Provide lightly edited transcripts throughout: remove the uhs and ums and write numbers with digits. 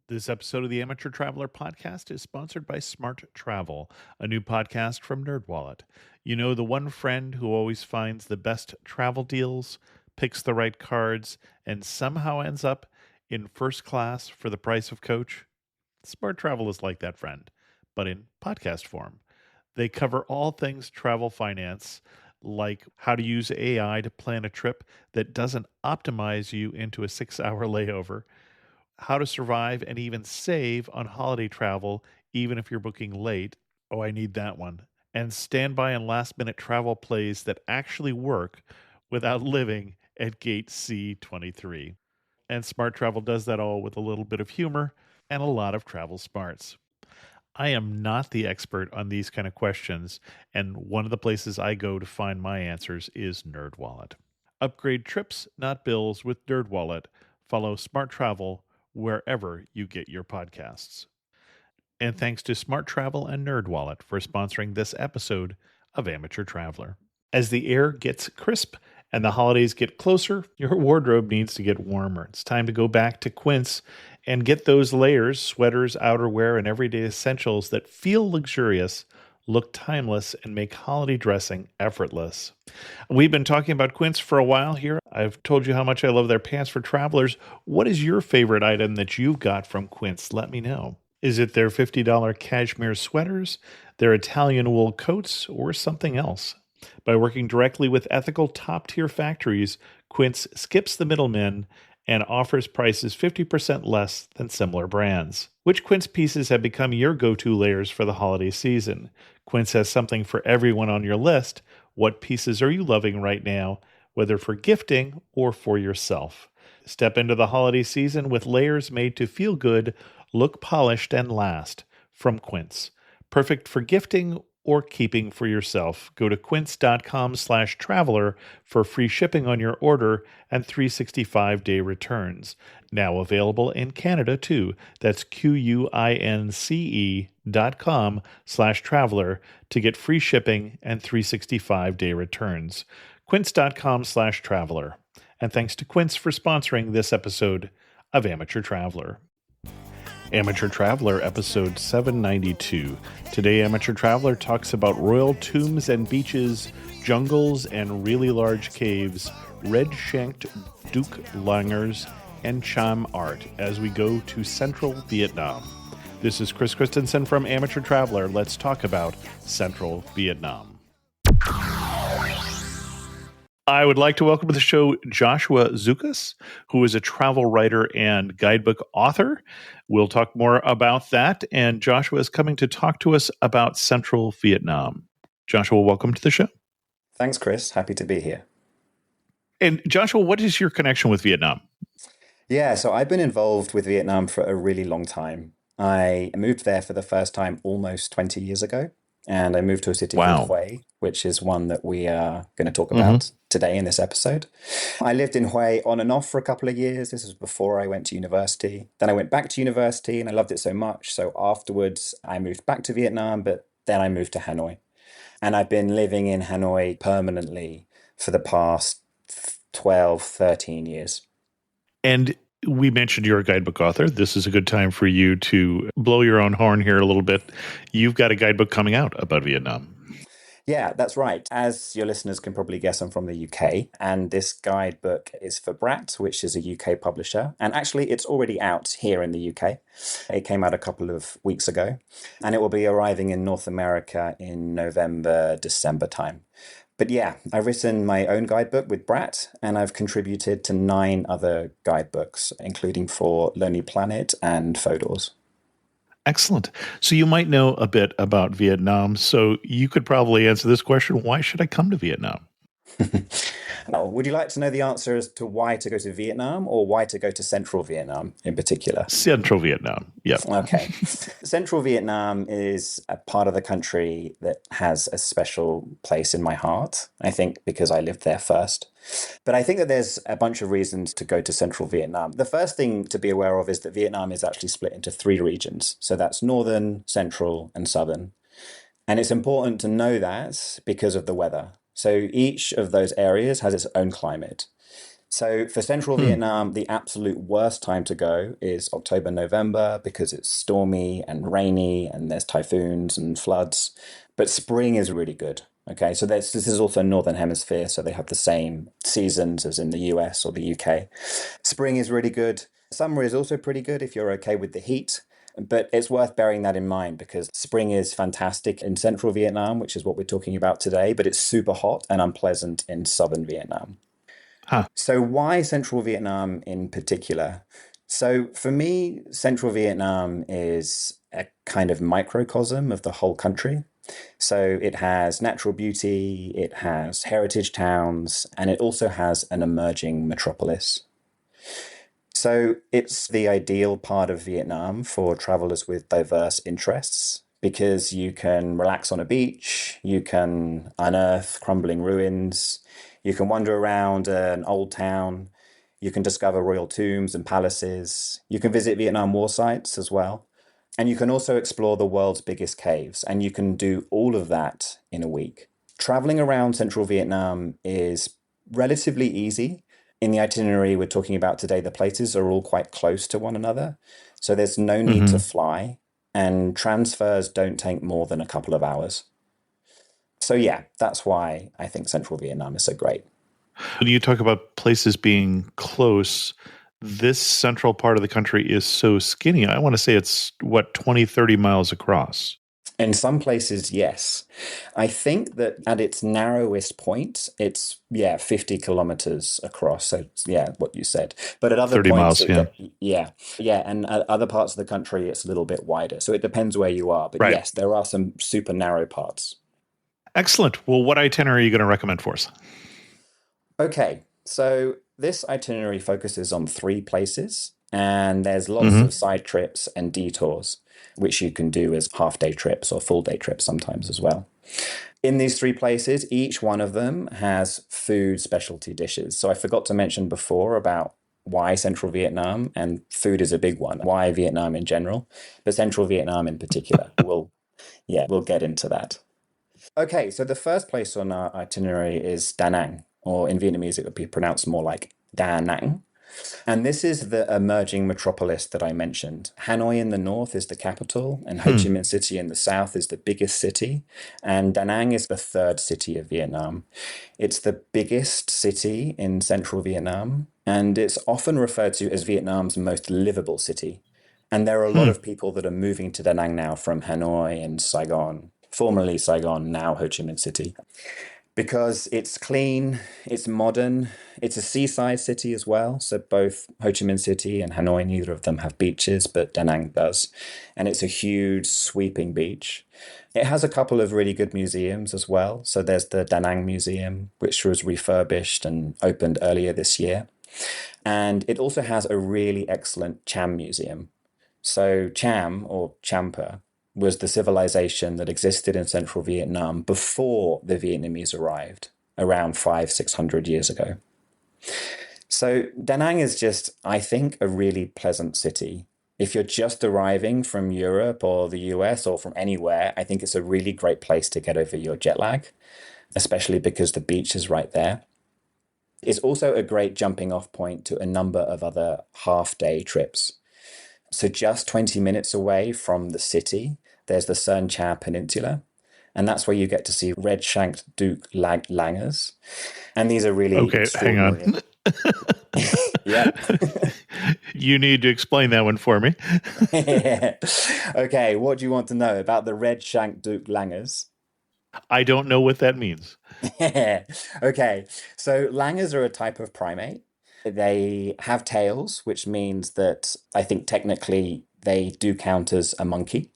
This episode of the Amateur Traveler podcast is sponsored by Smart Travel, a new podcast from NerdWallet. You know, the one friend who always finds the best travel deals, picks the right cards, and somehow ends up in first class for the price of coach? Smart Travel is like that friend, but in podcast form. They cover all things travel finance, like how to use AI to plan a trip that doesn't optimize you into a 6-hour layover, how to survive and even save on holiday travel, even if you're booking late. Oh, I need that one. And standby and last minute travel plays that actually work without living at gate C23. And Smart Travel does that all with a little bit of humor and a lot of travel smarts. I am not the expert on these kind of questions, and one of the places I go to find my answers is NerdWallet. Upgrade trips, not bills, with NerdWallet. Follow Smart Travel wherever you get your podcasts. And thanks to Smart Travel and NerdWallet for sponsoring this episode of Amateur Traveler. As the air gets crisp and the holidays get closer, your wardrobe needs to get warmer. It's time to go back to Quince and get those layers, sweaters, outerwear, and everyday essentials that feel luxurious, look timeless, and make holiday dressing effortless. We've been talking about Quince for a while here. I've told you how much I love their pants for travelers. What is your favorite item that you've got from Quince? Let me know. Is it their $50 cashmere sweaters, their Italian wool coats, or something else? By working directly with ethical top-tier factories, Quince skips the middlemen and offers prices 50% less than similar brands. Which Quince pieces have become your go-to layers for the holiday season? Quince has something for everyone on your list. What pieces are you loving right now, whether for gifting or for yourself? Step into the holiday season with layers made to feel good, look polished, and last from Quince. Perfect for gifting or keeping for yourself. Go to quince.com/traveler for free shipping on your order and 365-day returns. Now available in Canada too. That's QUINCE.com/traveler to get free shipping and 365-day returns. Quince.com/traveler. And thanks to Quince for sponsoring this episode of Amateur Traveler. Amateur Traveler, episode 792. Today, Amateur Traveler talks about royal tombs and beaches, jungles and really large caves, red-shanked Duke Langers, and Cham art as we go to central Vietnam. This is Chris Christensen from Amateur Traveler. Let's talk about central Vietnam. I would like to welcome to the show Joshua Zukas, who is a travel writer and guidebook author. We'll talk more about that. And Joshua is coming to talk to us about central Vietnam. Joshua, welcome to the show. Thanks, Chris. Happy to be here. And Joshua, what is your connection with Vietnam? Yeah, so I've been involved with Vietnam for a really long time. I moved there for the first time almost 20 years ago. And I moved to a city called Hue, which is one that we are going to talk about today in this episode. I lived in Hue on and off for a couple of years. This was before I went to university. Then I went back to university and I loved it so much. So afterwards, I moved back to Vietnam, but then I moved to Hanoi. And I've been living in Hanoi permanently for the past 12, 13 years. And we mentioned you're a guidebook author. This is a good time for you to blow your own horn here a little bit. You've got a guidebook coming out about Vietnam. Yeah, that's right. As your listeners can probably guess, I'm from the UK, and this guidebook is for Brat, which is a UK publisher. And actually, it's already out here in the UK. It came out a couple of weeks ago, and it will be arriving in North America in November, December time. But yeah, I've written my own guidebook with Brat, and I've contributed to 9 other guidebooks, including for Lonely Planet and Fodor's. Excellent. So you might know a bit about Vietnam. So you could probably answer this question. Why should I come to Vietnam? Would you like to know the answer as to why to go to Vietnam or why to go to central Vietnam in particular? Central Vietnam, yeah. Okay. Central Vietnam is a part of the country that has a special place in my heart, I think because I lived there first. But I think that there's a bunch of reasons to go to central Vietnam. The first thing to be aware of is that Vietnam is actually split into 3 regions. So that's northern, central, and southern. And it's important to know that because of the weather. So each of those areas has its own climate. So for central Hmm. Vietnam, the absolute worst time to go is October, November because it's stormy and rainy and there's typhoons and floods. But spring is really good. Okay, so this is also Northern Hemisphere, so they have the same seasons as in the US or the UK. Spring is really good. Summer is also pretty good if you're okay with the heat. But it's worth bearing that in mind because spring is fantastic in central Vietnam, which is what we're talking about today, but it's super hot and unpleasant in southern Vietnam. Huh. So, why central Vietnam in particular? So, for me, central Vietnam is a kind of microcosm of the whole country. So, it has natural beauty, it has heritage towns, and it also has an emerging metropolis. So it's the ideal part of Vietnam for travelers with diverse interests because you can relax on a beach, you can unearth crumbling ruins, you can wander around an old town, you can discover royal tombs and palaces, you can visit Vietnam war sites as well, and you can also explore the world's biggest caves, and you can do all of that in a week. Traveling around central Vietnam is relatively easy. In the itinerary we're talking about today, the places are all quite close to one another. So there's no need to Hmm. fly, and transfers don't take more than a couple of hours. So, yeah, that's why I think central Vietnam is so great. When you talk about places being close, this central part of the country is so skinny. I want to say it's what, 20, 30 miles across. In some places, yes. I think that at its narrowest point, it's, yeah, 50 kilometers across. So, yeah, what you said. But at other 30 points, miles, it yeah. get, yeah, yeah. And at other parts of the country, it's a little bit wider. So it depends where you are. But Right. yes, there are some super narrow parts. Excellent. Well, what itinerary are you going to recommend for us? Okay, so this itinerary focuses on three places, and there's lots Hmm. of side trips and detours, which you can do as half day trips or full day trips sometimes as well. In these three places, each one of them has food specialty dishes. So I forgot to mention before about why Central Vietnam, and food is a big one. Why Vietnam in general, but Central Vietnam in particular. We'll get into that. Okay, so the first place on our itinerary is Da Nang, or in Vietnamese it would be pronounced more like Da Nang. And this is the emerging metropolis that I mentioned. Hanoi in the north is the capital, and Ho Hmm. Chi Minh City in the south is the biggest city. And Da Nang is the third city of Vietnam. It's the biggest city in central Vietnam, and it's often referred to as Vietnam's most livable city. And there are a lot Hmm. of people that are moving to Da Nang now from Hanoi and Saigon, formerly Saigon, now Ho Chi Minh City, because it's clean, it's modern, it's a seaside city as well. So both Ho Chi Minh City and Hanoi, neither of them have beaches, but Da Nang does. And it's a huge sweeping beach. It has a couple of really good museums as well. So there's the Da Nang Museum, which was refurbished and opened earlier this year. And it also has a really excellent Cham Museum. So Cham, or Champa, was the civilization that existed in central Vietnam before the Vietnamese arrived, around 600 years ago. So Da Nang is just, I think, a really pleasant city. If you're just arriving from Europe or the US or from anywhere, I think it's a really great place to get over your jet lag, especially because the beach is right there. It's also a great jumping off point to a number of other half day trips. So just 20 minutes away from the city, there's the Sơn Cha Peninsula. And that's where you get to see red-shanked langurs. And these are really Okay, hang on. extraordinary. Yep. You need to explain that one for me. Okay, what do you want to know about the red-shanked langurs? I don't know what that means. Okay, so langurs are a type of primate. They have tails, which means that I think technically they do count as a monkey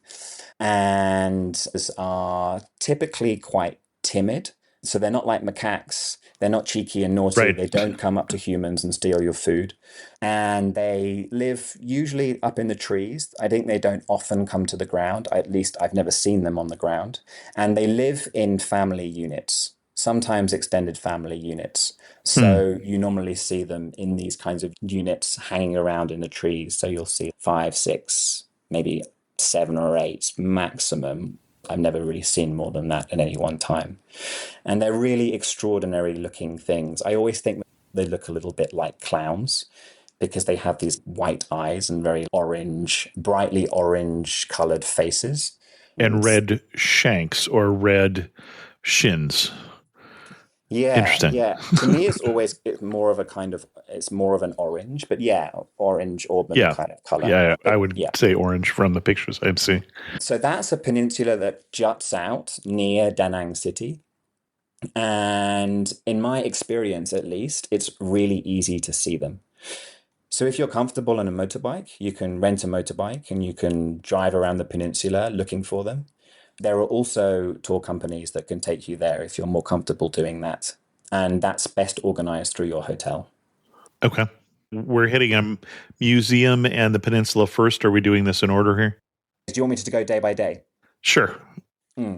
and are typically quite timid. So they're not like macaques. They're not cheeky and naughty. Right. They don't come up to humans and steal your food. And they live usually up in the trees. I think they don't often come to the ground. At least I've never seen them on the ground. And they live in family units, sometimes extended family units. Hmm. So you normally see them in these kinds of units hanging around in the trees. So you'll see five, six, maybe seven or eight maximum. I've never really seen more than that at any one time. And they're really extraordinary looking things. I always think they look a little bit like clowns because they have these white eyes and very orange, brightly orange colored faces. And red shanks or red shins. Yeah, Interesting. yeah. To me, it's more of a kind of it's more of an orange, but yeah, orange auburn Yeah. kind of color. Yeah, I But would yeah, say orange from the pictures I've seen. so that's a peninsula that juts out near Da Nang City. And in my experience, at least, it's really easy to see them. So if you're comfortable on a motorbike, you can rent a motorbike and you can drive around the peninsula looking for them. There are also tour companies that can take you there if you're more comfortable doing that. And that's best organized through your hotel. Okay. We're hitting a museum and the peninsula first. Are we doing this in order here? Do you want me to go day by day? Sure.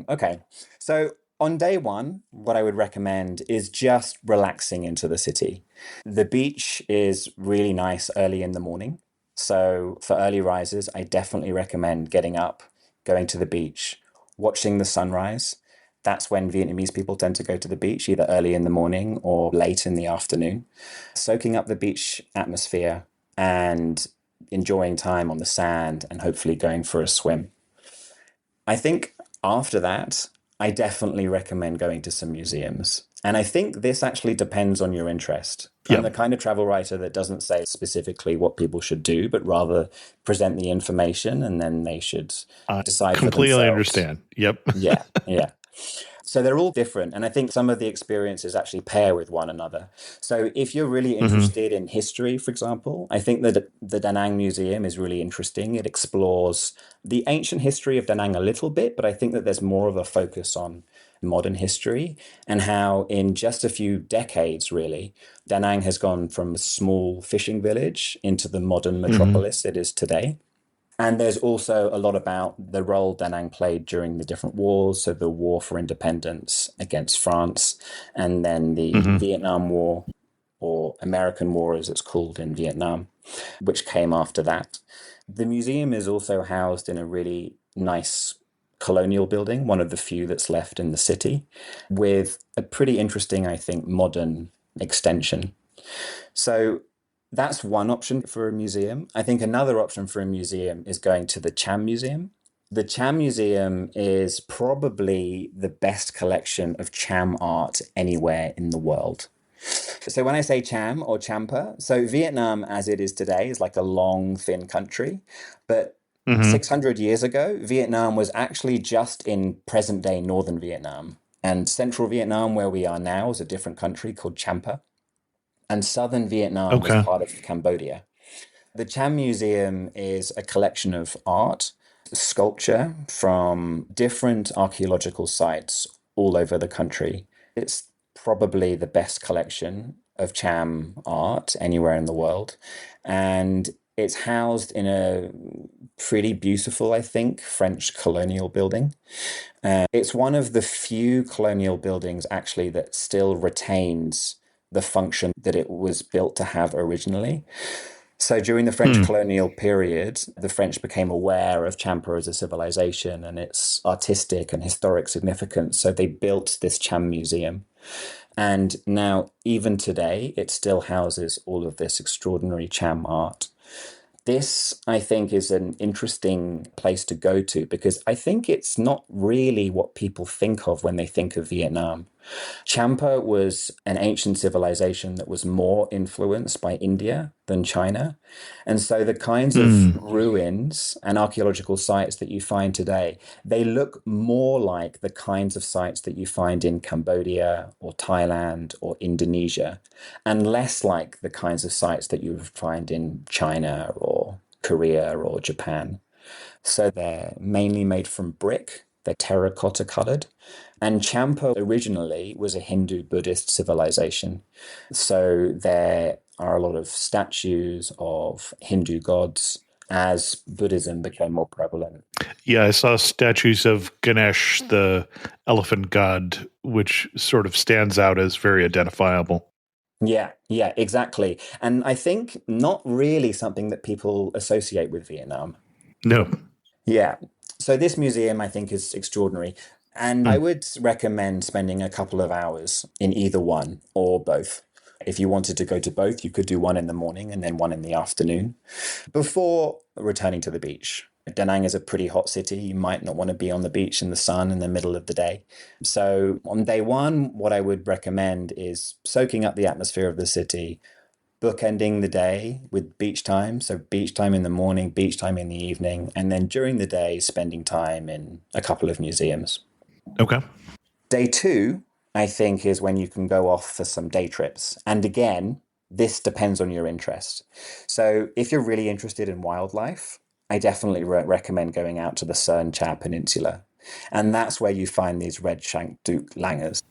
Okay. So on day one, what I would recommend is just relaxing into the city. The beach is really nice early in the morning. So for early risers, I definitely recommend getting up, going to the beach, watching the sunrise. That's when Vietnamese people tend to go to the beach, either early in the morning or late in the afternoon, soaking up the beach atmosphere and enjoying time on the sand and hopefully going for a swim. I think after that, I definitely recommend going to some museums. And I think this actually depends on your interest. I'm Yeah. the kind of travel writer that doesn't say specifically what people should do, but rather present the information and then they should I decide for completely themselves. understand. Yep. Yeah, yeah. So they're all different. And I think some of the experiences actually pair with one another. So if you're really Hmm. interested in history, for example, I think that the Da Nang Museum is really interesting. It explores the ancient history of Da Nang a little bit, but I think that there's more of a focus on modern history and how in just a few decades, really, Da Nang has gone from a small fishing village into the modern Hmm. metropolis it is today. And there's also a lot about the role Da Nang played during the different wars. So the war for independence against France, and then the Hmm. Vietnam War, or American War as it's called in Vietnam, which came after that. The museum is also housed in a really nice colonial building, one of the few that's left in the city, with a pretty interesting, I think, modern extension. So that's one option for a museum. I think another option for a museum is going to the Cham Museum. The Cham Museum is probably the best collection of Cham art anywhere in the world. So when I say Cham or Champa, so Vietnam as it is today is like a long, thin country. But Hmm. 600 years ago, Vietnam was actually just in present day northern Vietnam. And central Vietnam, where we are now, is a different country called Champa, and southern Vietnam was Okay. part of Cambodia. The Cham Museum is a collection of art, sculpture from different archaeological sites all over the country. It's probably the best collection of Cham art anywhere in the world. And it's housed in a pretty beautiful, I think, French colonial building. It's one of the few colonial buildings actually that still retains the function that it was built to have originally. So during the French Hmm. colonial period, the French became aware of Champa as a civilization and its artistic and historic significance. So they built this Cham Museum. And now, even today, it still houses all of this extraordinary Cham art. This, I think, is an interesting place to go to because I think it's not really what people think of when they think of Vietnam. Champa was an ancient civilization that was more influenced by India than China. And so the kinds of Hmm. ruins and archaeological sites that you find today, they look more like the kinds of sites that you find in Cambodia or Thailand or Indonesia, and less like the kinds of sites that you would find in China or Korea or Japan. So they're mainly made from brick. They're terracotta colored. And Champa originally was a Hindu Buddhist civilization. So there are a lot of statues of Hindu gods as Buddhism became more prevalent. Yeah, I saw statues of Ganesh, the elephant god, which sort of stands out as very identifiable. Yeah, yeah, exactly. And I think not really something that people associate with Vietnam. No. Yeah. So this museum, I think, is extraordinary. And I Hmm. would recommend spending a couple of hours in either one or both. If you wanted to go to both, you could do one in the morning and then one in the afternoon before returning to the beach. Da Nang is a pretty hot city. You might not want to be on the beach in the sun in the middle of the day. So, on day one, what I would recommend is soaking up the atmosphere of the city, bookending the day with beach time. So, beach time in the morning, beach time in the evening, and then during the day, spending time in a couple of museums. Okay. Day two, I think, is when you can go off for some day trips. And again, this depends on your interest. So if you're really interested in wildlife, I definitely recommend going out to the Sern Cha Peninsula. And that's where you find these red-shanked Duke langurs.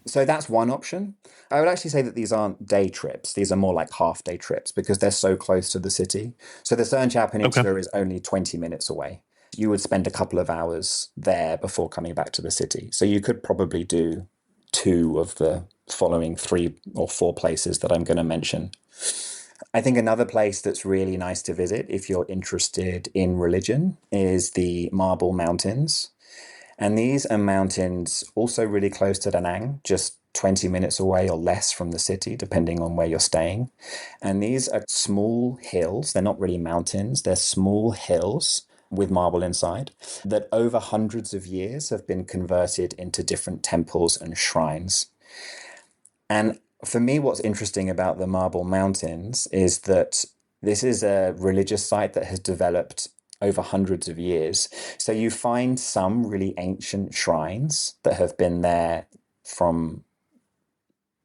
So that's one option. I would actually say that these aren't day trips. These are more like half-day trips because they're so close to the city. So the Sern Cha Okay. Peninsula is only 20 minutes away. You would spend a couple of hours there before coming back to the city. So you could probably do two of the following 3 or 4 places that I'm going to mention. I think another place that's really nice to visit if you're interested in religion is the Marble Mountains. And these are mountains also really close to Da Nang, just 20 minutes away or less from the city, depending on where you're staying. And these are small hills. They're not really mountains, they're small hills with marble inside that over hundreds of years have been converted into different temples and shrines. And for me, what's interesting about the Marble Mountains is that this is a religious site that has developed over hundreds of years. So you find some really ancient shrines that have been there from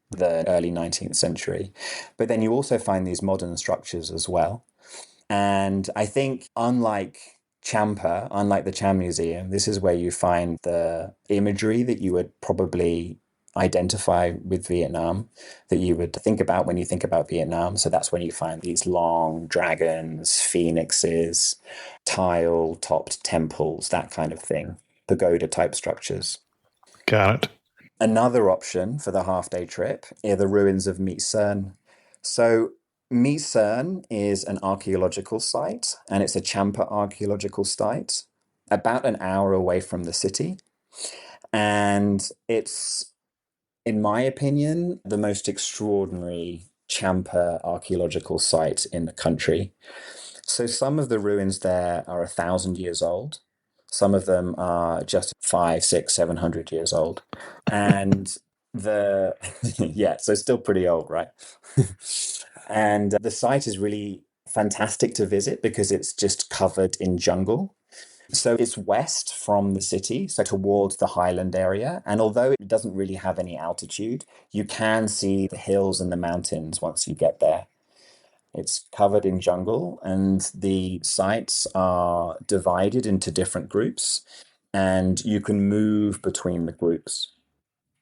the early 19th century. But then you also find these modern structures as well. And I think, unlike Champa, unlike the Cham Museum, this is where you find the imagery that you would probably identify with Vietnam, that you would think about when you think about Vietnam. So that's when you find these long dragons, phoenixes, tile topped temples, that kind of thing, pagoda type structures. Got it. Another option for the half day trip are the ruins of My Sơn. So, My Sơn is an archaeological site, and it's a Champa archaeological site, about an hour away from the city. And it's, in my opinion, the most extraordinary Champa archaeological site in the country. So, some of the ruins there are 1,000 years old. Some of them are just 5, 6, 700 years old. And the, yeah, so still pretty old, right? And the site is really fantastic to visit because it's just covered in jungle. So it's west from the city, so towards the highland area. And although it doesn't really have any altitude, you can see the hills and the mountains once you get there. It's covered in jungle, and the sites are divided into different groups, and you can move between the groups.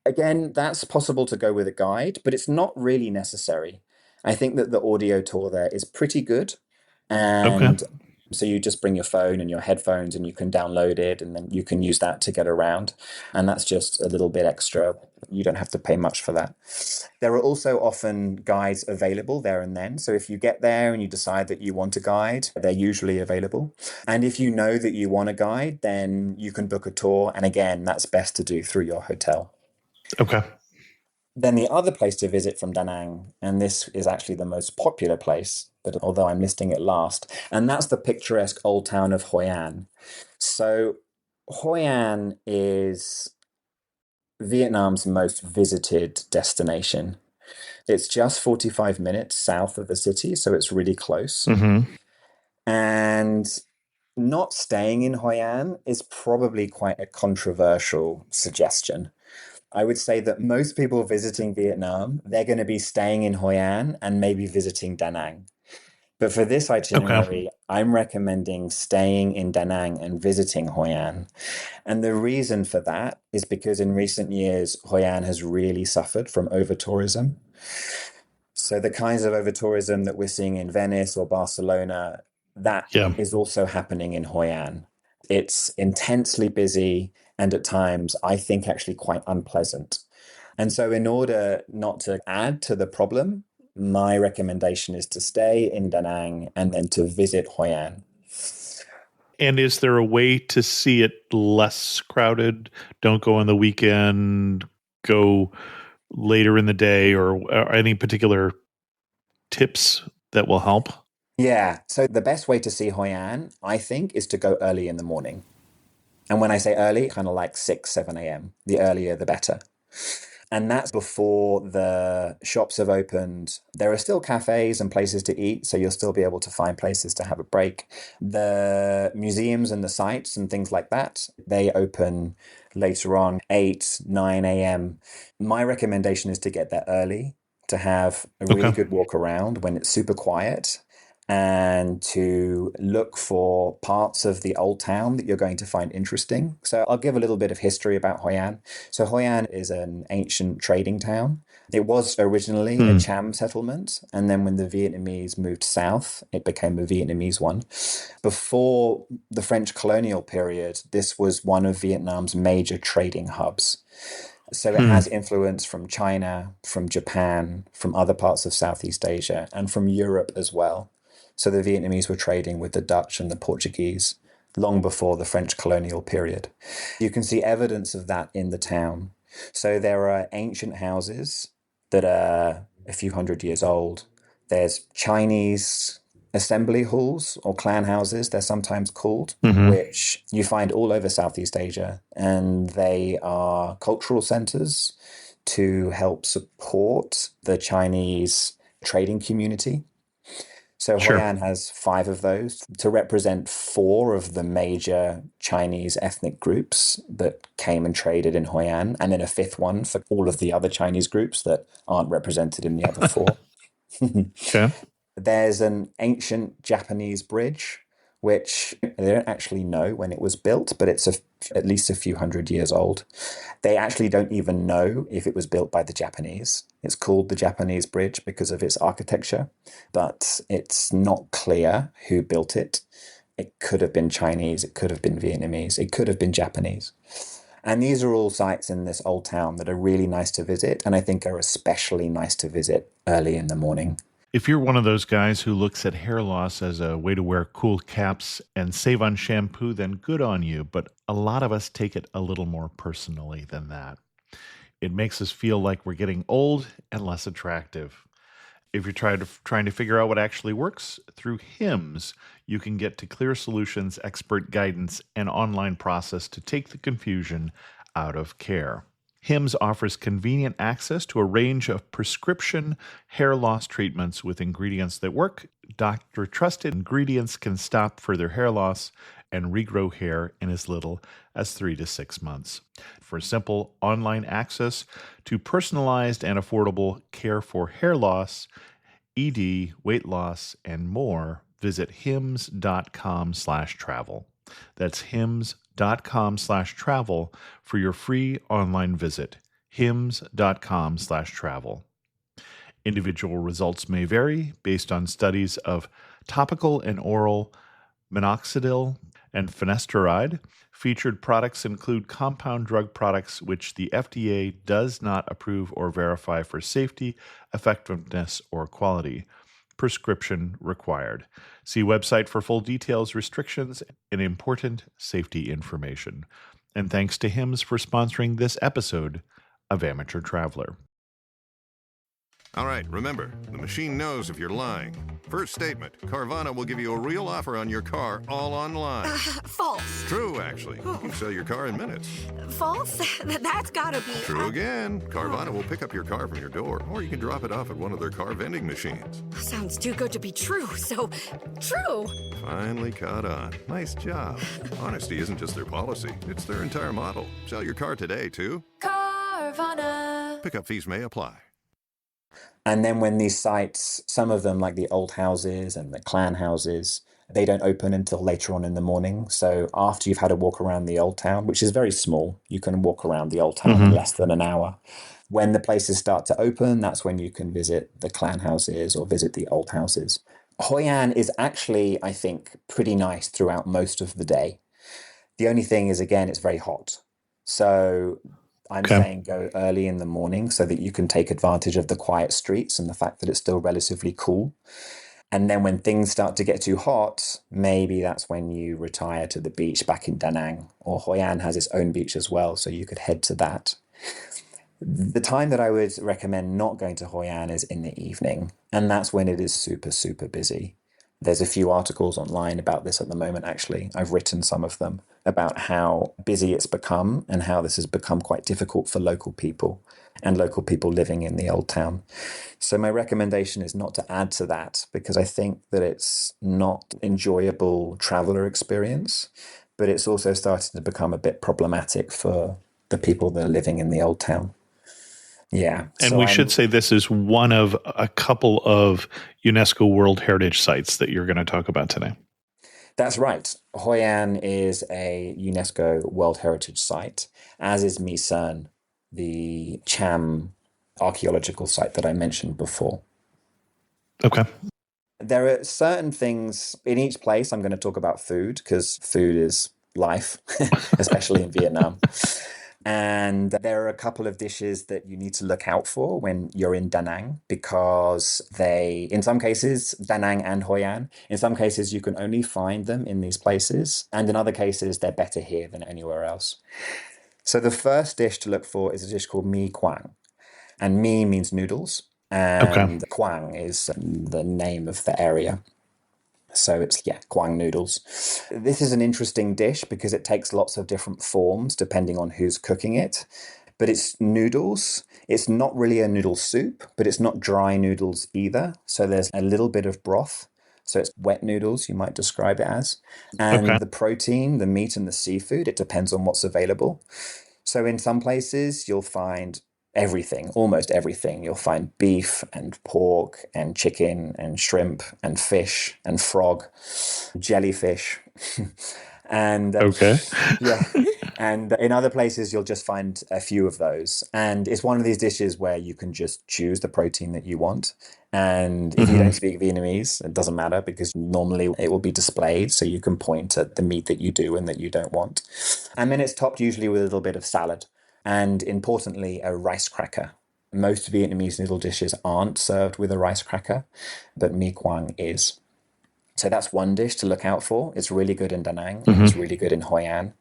Again, that's possible to go with a guide, but it's not really necessary. I think that the audio tour there is pretty good. Okay. And so you just bring your phone and your headphones and you can download it and then you can use that to get around. And that's just a little bit extra. You don't have to pay much for that. There are also often guides available there and then. So if you get there and you decide that you want a guide, they're usually available. And if you know that you want a guide, then you can book a tour. And again, that's best to do through your hotel. Okay. Then the other place to visit from Da Nang, and this is actually the most popular place, but although I'm listing it last, and that's the picturesque old town of Hoi An. So Hoi An is Vietnam's most visited destination. It's just 45 minutes south of the city, so it's really close. Mm-hmm. And not staying in Hoi An is probably quite a controversial suggestion. I would say that most people visiting Vietnam, they're going to be staying in Hoi An and maybe visiting Da Nang. But for this Okay. itinerary, I'm recommending staying in Da Nang and visiting Hoi An. And the reason for that is because in recent years, Hoi An has really suffered from over tourism. So the kinds of over tourism that we're seeing in Venice or Barcelona, that Yeah. is also happening in Hoi An. It's intensely busy and at times, I think, actually quite unpleasant. And so, in order not to add to the problem, my recommendation is to stay in Da Nang and then to visit Hoi An. And is there a way to see it less crowded? Don't go on the weekend. Go later in the day, or any particular tips that will help? Yeah. So the best way to see Hoi An, I think, is to go early in the morning. And when I say early, kind of like 6, 7 a.m. The earlier, the better. And that's before the shops have opened. There are still cafes and places to eat, so you'll still be able to find places to have a break. The museums and the sites and things like that, they open later on, 8, 9 a.m. My recommendation is to get there early, to have a really Okay. good walk around when it's super quiet, and to look for parts of the old town that you're going to find interesting. So I'll give a little bit of history about Hoi An. So Hoi An is an ancient trading town. It was originally a Hmm. Cham settlement, and then when the Vietnamese moved south, it became a Vietnamese one. Before the French colonial period, this was one of Vietnam's major trading hubs. So it Hmm. has influence from China, from Japan, from other parts of Southeast Asia, and from Europe as well. So the Vietnamese were trading with the Dutch and the Portuguese long before the French colonial period. You can see evidence of that in the town. So there are ancient houses that are a few hundred years old. There's Chinese assembly halls or clan houses, they're sometimes called, Hmm. which you find all over Southeast Asia. And they are cultural centers to help support the Chinese trading community. So Hoi Sure. An has 5 of those to represent 4 of the major Chinese ethnic groups that came and traded in Hoi An, and then a fifth one for all of the other Chinese groups that aren't represented in the other 4. Okay. There's an ancient Japanese bridge, which they don't actually know when it was built, but it's at least a few hundred years old. They actually don't even know if it was built by the Japanese. It's called the Japanese Bridge because of its architecture, but it's not clear who built it. It could have been Chinese, it could have been Vietnamese, it could have been Japanese. And these are all sites in this old town that are really nice to visit, and I think are especially nice to visit early in the morning. If you're one of those guys who looks at hair loss as a way to wear cool caps and save on shampoo, then good on you. But a lot of us take it a little more personally than that. It makes us feel like we're getting old and less attractive. If you're trying to figure out what actually works, through HIMS, you can get to clear solutions, expert guidance, and online process to take the confusion out of care. HIMS offers convenient access to a range of prescription hair loss treatments with ingredients that work. Doctor trusted ingredients can stop further hair loss and regrow hair in as little as 3 to 6 months. For simple online access to personalized and affordable care for hair loss, ED, weight loss, and more, visit hims.com/travel. That's hims.com/travel for your free online visit. hims.com/travel. Individual results may vary based on studies of topical and oral minoxidil and finasteride. Featured products include compound drug products which the FDA does not approve or verify for safety, effectiveness, or quality. Prescription required. See website for full details, restrictions, and important safety information. And thanks to HIMS for sponsoring this episode of Amateur Traveler. All right, remember, the machine knows if you're lying. First statement, Carvana will give you a real offer on your car all online. False. True, actually. You can sell your car in minutes. False? That's gotta be... True again. Carvana will pick up your car from your door, or you can drop it off at one of their car vending machines. Sounds too good to be true, so... True! Finally caught on. Nice job. Honesty isn't just their policy, it's their entire model. Sell your car today, too. Carvana! Pickup fees may apply. And then when these sites, some of them like the old houses and the clan houses, they don't open until later on in the morning. So after you've had a walk around the old town, which is very small, you can walk around the old town in less than an hour. When the places start to open, that's when you can visit the clan houses or visit the old houses. Hoi An is actually, I think, pretty nice throughout most of the day. The only thing is, again, it's very hot. So I'm Okay. saying go early in the morning so that you can take advantage of the quiet streets and the fact that it's still relatively cool. And then when things start to get too hot, maybe that's when you retire to the beach back in Da Nang. Or Hoi An has its own beach as well, so you could head to that. The time that I would recommend not going to Hoi An is in the evening, and that's when it is super, super busy. There's a few articles online about this at the moment, actually. I've written some of them about how busy it's become and how this has become quite difficult for local people and local people living in the old town. So my recommendation is not to add to that because I think that it's not enjoyable traveler experience, but it's also starting to become a bit problematic for the people that are living in the old town. Yeah. And we should say this is one of a couple of UNESCO World Heritage sites that you're going to talk about today. That's right. Hoi An is a UNESCO World Heritage Site, as is My Sơn, the Cham archaeological site that I mentioned before. Okay. There are certain things in each place. I'm going to talk about food because food is life, especially in Vietnam. And there are a couple of dishes that you need to look out for when you're in Da Nang because in some cases, Da Nang and Hoi An, in some cases, you can only find them in these places. And in other cases, they're better here than anywhere else. So the first dish to look for is a dish called mi quang. And mi means noodles. And Quang is the name of the area. So it's, Quang noodles. This is an interesting dish because it takes lots of different forms depending on who's cooking it. But it's noodles. It's not really a noodle soup, but it's not dry noodles either. So there's a little bit of broth. So it's wet noodles, you might describe it as. And the protein, the meat and the seafood, it depends on what's available. So in some places, you'll find everything, almost everything. You'll find beef and pork and chicken and shrimp and fish and frog, jellyfish. And and in other places, you'll just find a few of those. And it's one of these dishes where you can just choose the protein that you want. And if you don't speak Vietnamese, it doesn't matter because normally it will be displayed. So you can point at the meat that you do and that you don't want. And then it's topped usually with a little bit of salad. And importantly, a rice cracker. Most Vietnamese noodle dishes aren't served with a rice cracker, but mi quang is. So that's one dish to look out for. It's really good in Da Nang. And it's really good in Hoi An.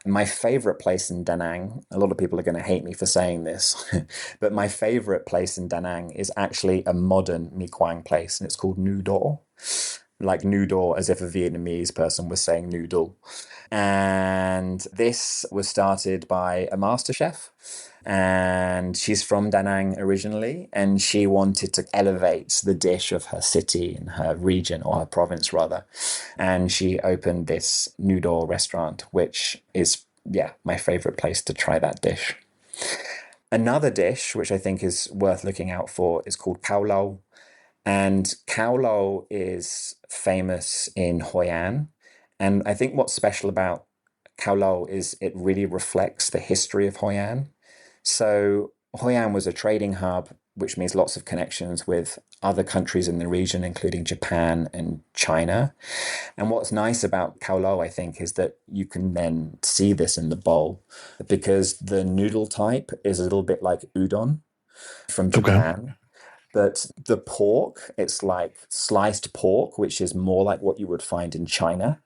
My favorite place in Da Nang, a lot of people are going to hate me for saying this, but my favorite place in Da Nang is actually a modern mi quang place, and it's called Nu Do. Like noodle, as if a Vietnamese person was saying noodle. And this was started by a master chef. And she's from Da Nang originally. And she wanted to elevate the dish of her city and her region, or her province rather. And she opened this noodle restaurant, which is, my favorite place to try that dish. Another dish, which I think is worth looking out for, is called Cao Lau. And Cao Lau is famous in Hoi An. And I think what's special about Cao Lau is it really reflects the history of Hoi An. So Hoi An was a trading hub, which means lots of connections with other countries in the region, including Japan and China. And what's nice about Cao Lau, I think, is that you can then see this in the bowl because the noodle type is a little bit like udon from Japan. But the pork, it's like sliced pork, which is more like what you would find in China.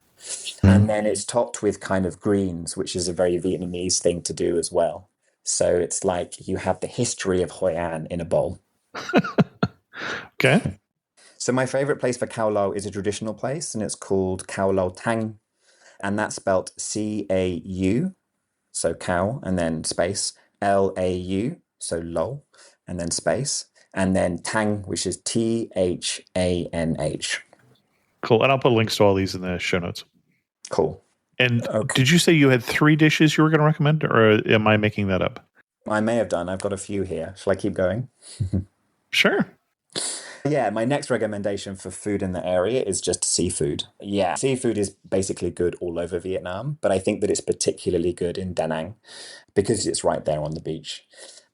And then it's topped with kind of greens, which is a very Vietnamese thing to do as well. So it's like you have the history of Hoi An in a bowl. Okay. So my favorite place for Cao Lau is a traditional place, and it's called Cao Lau Tang. And that's spelt C-A-U, so cow, and then space, L-A-U, so lo, and then space. And then Tang, which is T-H-A-N-H. Cool. And I'll put links to all these in the show notes. Cool. And did you say you had 3 dishes you were going to recommend, or am I making that up? I may have done. I've got a few here. Shall I keep going? Sure. Yeah, my next recommendation for food in the area is just seafood. Yeah, seafood is basically good all over Vietnam, but I think that it's particularly good in Da Nang because it's right there on the beach.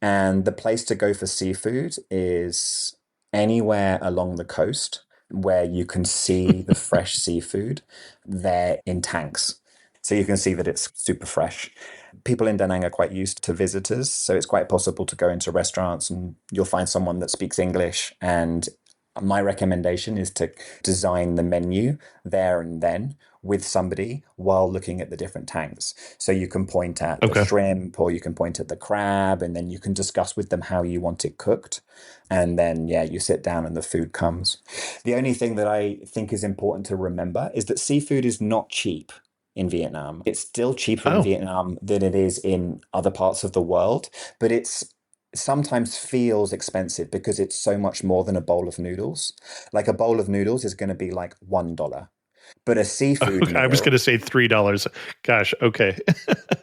And the place to go for seafood is anywhere along the coast where you can see the fresh seafood. They're in tanks. So you can see that it's super fresh. People in Da Nang are quite used to visitors, so it's quite possible to go into restaurants and you'll find someone that speaks English. And my recommendation is to design the menu there and then, with somebody while looking at the different tanks. So you can point at the Okay. shrimp or you can point at the crab, and then you can discuss with them how you want it cooked. And then, yeah, you sit down and the food comes. The only thing that I think is important to remember is that seafood is not cheap in Vietnam. It's still cheaper in Oh, Vietnam than it is in other parts of the world, but it's sometimes feels expensive because it's so much more than a bowl of noodles. Like a bowl of noodles is going to be like $1, but a seafood okay. I was going meal, to say $3. Gosh. Okay.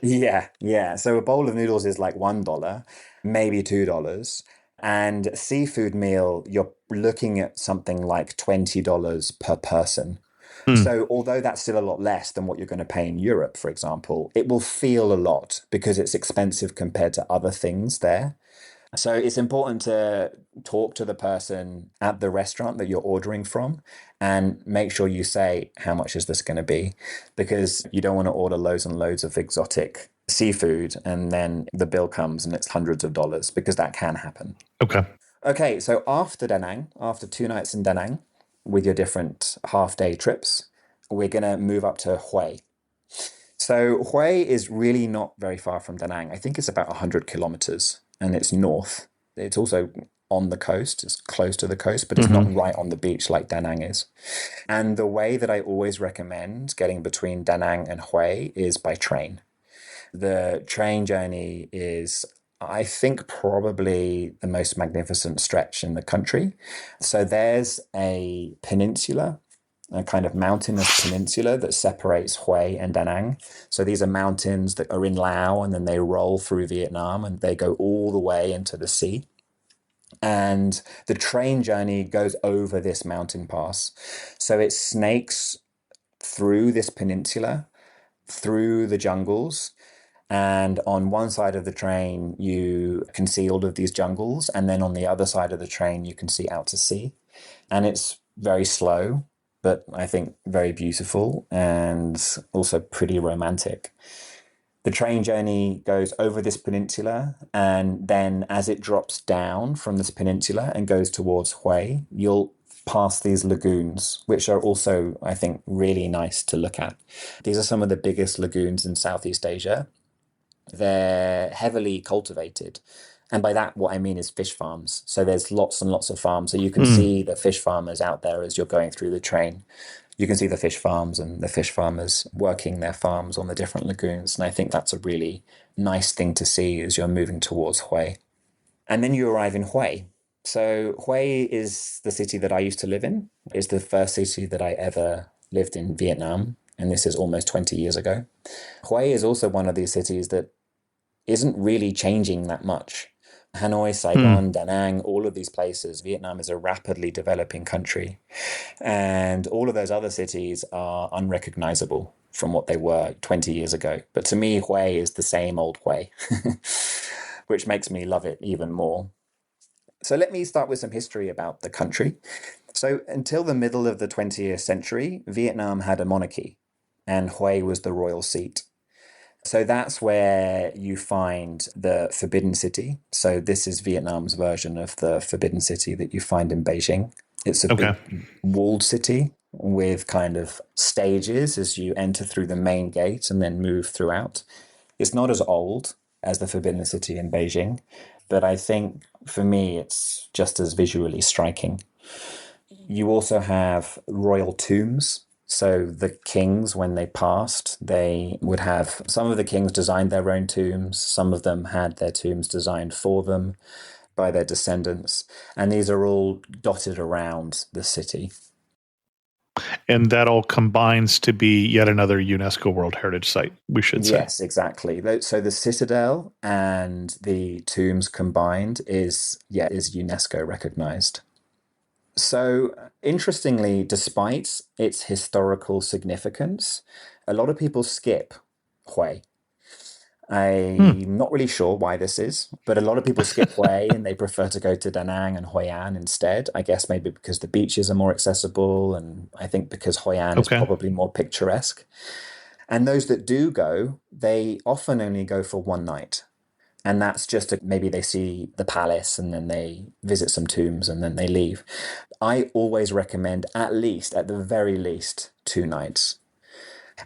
yeah, yeah. So a bowl of noodles is like $1, maybe $2. And a seafood meal, you're looking at something like $20 per person. Hmm. So, although that's still a lot less than what you're going to pay in Europe, for example, it will feel a lot because it's expensive compared to other things there. So, it's important to talk to the person at the restaurant that you're ordering from and make sure you say, how much is this going to be? Because you don't want to order loads and loads of exotic seafood and then the bill comes and it's hundreds of dollars, because that can happen. Okay. Okay, so after Da Nang, after 2 nights in Da Nang, with your different half-day trips, we're going to move up to Hue. So Hue is really not very far from Da Nang. I think it's about 100 kilometers, and it's north. It's also on the coast. It's close to the coast, but it's not Hmm. right on the beach like Da Nang is. And the way that I always recommend getting between Da Nang and Hue is by train. The train journey is, I think, probably the most magnificent stretch in the country. So there's a peninsula, a kind of mountainous peninsula that separates Hue and Da Nang. So these are mountains that are in Laos, and then they roll through Vietnam and they go all the way into the sea. And the train journey goes over this mountain pass. So it snakes through this peninsula, through the jungles, and on one side of the train, you can see all of these jungles. And then on the other side of the train, you can see out to sea. And it's very slow, but I think very beautiful and also pretty romantic. The train journey goes over this peninsula. And then as it drops down from this peninsula and goes towards Hue, you'll pass these lagoons, which are also, I think, really nice to look at. These are some of the biggest lagoons in Southeast Asia. They're heavily cultivated. And by that, what I mean is fish farms. So there's lots and lots of farms. So you can Hmm. see the fish farmers out there as you're going through the train. You can see the fish farms and the fish farmers working their farms on the different lagoons. And I think that's a really nice thing to see as you're moving towards Hue. And then you arrive in Hue. So Hue is the city that I used to live in. It's the first city that I ever lived in Vietnam. And this is almost 20 years ago. Hue is also one of these cities that isn't really changing that much. Hanoi, Hmm. Saigon, Da Nang, all of these places, Vietnam is a rapidly developing country. And all of those other cities are unrecognizable from what they were 20 years ago. But to me, Hue is the same old Hue, which makes me love it even more. So let me start with some history about the country. So until the middle of the 20th century, Vietnam had a monarchy, and Hue was the royal seat. So that's where you find the Forbidden City. So this is Vietnam's version of the Forbidden City that you find in Beijing. It's a Okay. big walled city with kind of stages as you enter through the main gate and then move throughout. It's not as old as the Forbidden City in Beijing, but I think for me it's just as visually striking. You also have royal tombs. So the kings, when they passed, they would have, some of the kings designed their own tombs. Some of them had their tombs designed for them by their descendants. And these are all dotted around the city. And that all combines to be yet another UNESCO World Heritage Site, we should say. Yes, exactly. So the citadel and the tombs combined is UNESCO recognized. So, interestingly, despite its historical significance, a lot of people skip Hue. Hmm. I'm not really sure why this is, but a lot of people skip Hue and they prefer to go to Da Nang and Hoi An instead. I guess maybe because the beaches are more accessible, and I think because Hoi An is Okay. probably more picturesque. And those that do go, they often only go for one night. And that's just maybe they see the palace and then they visit some tombs and then they leave. I always recommend at least, at the very least, 2 nights.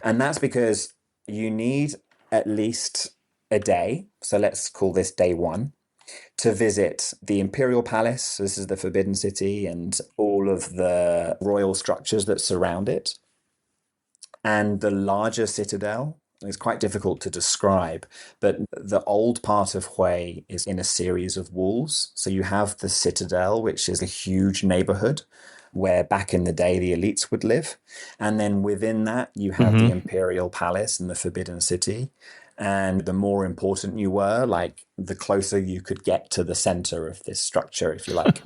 And that's because you need at least a day. So let's call this day one to visit the imperial palace. This is the Forbidden City and all of the royal structures that surround it. And the larger citadel is quite difficult to describe, but the old part of Hue is in a series of walls. So you have the citadel, which is a huge neighborhood where back in the day the elites would live. And then within that, you have the imperial palace and the Forbidden City. And the more important you were, like the closer you could get to the center of this structure, if you like.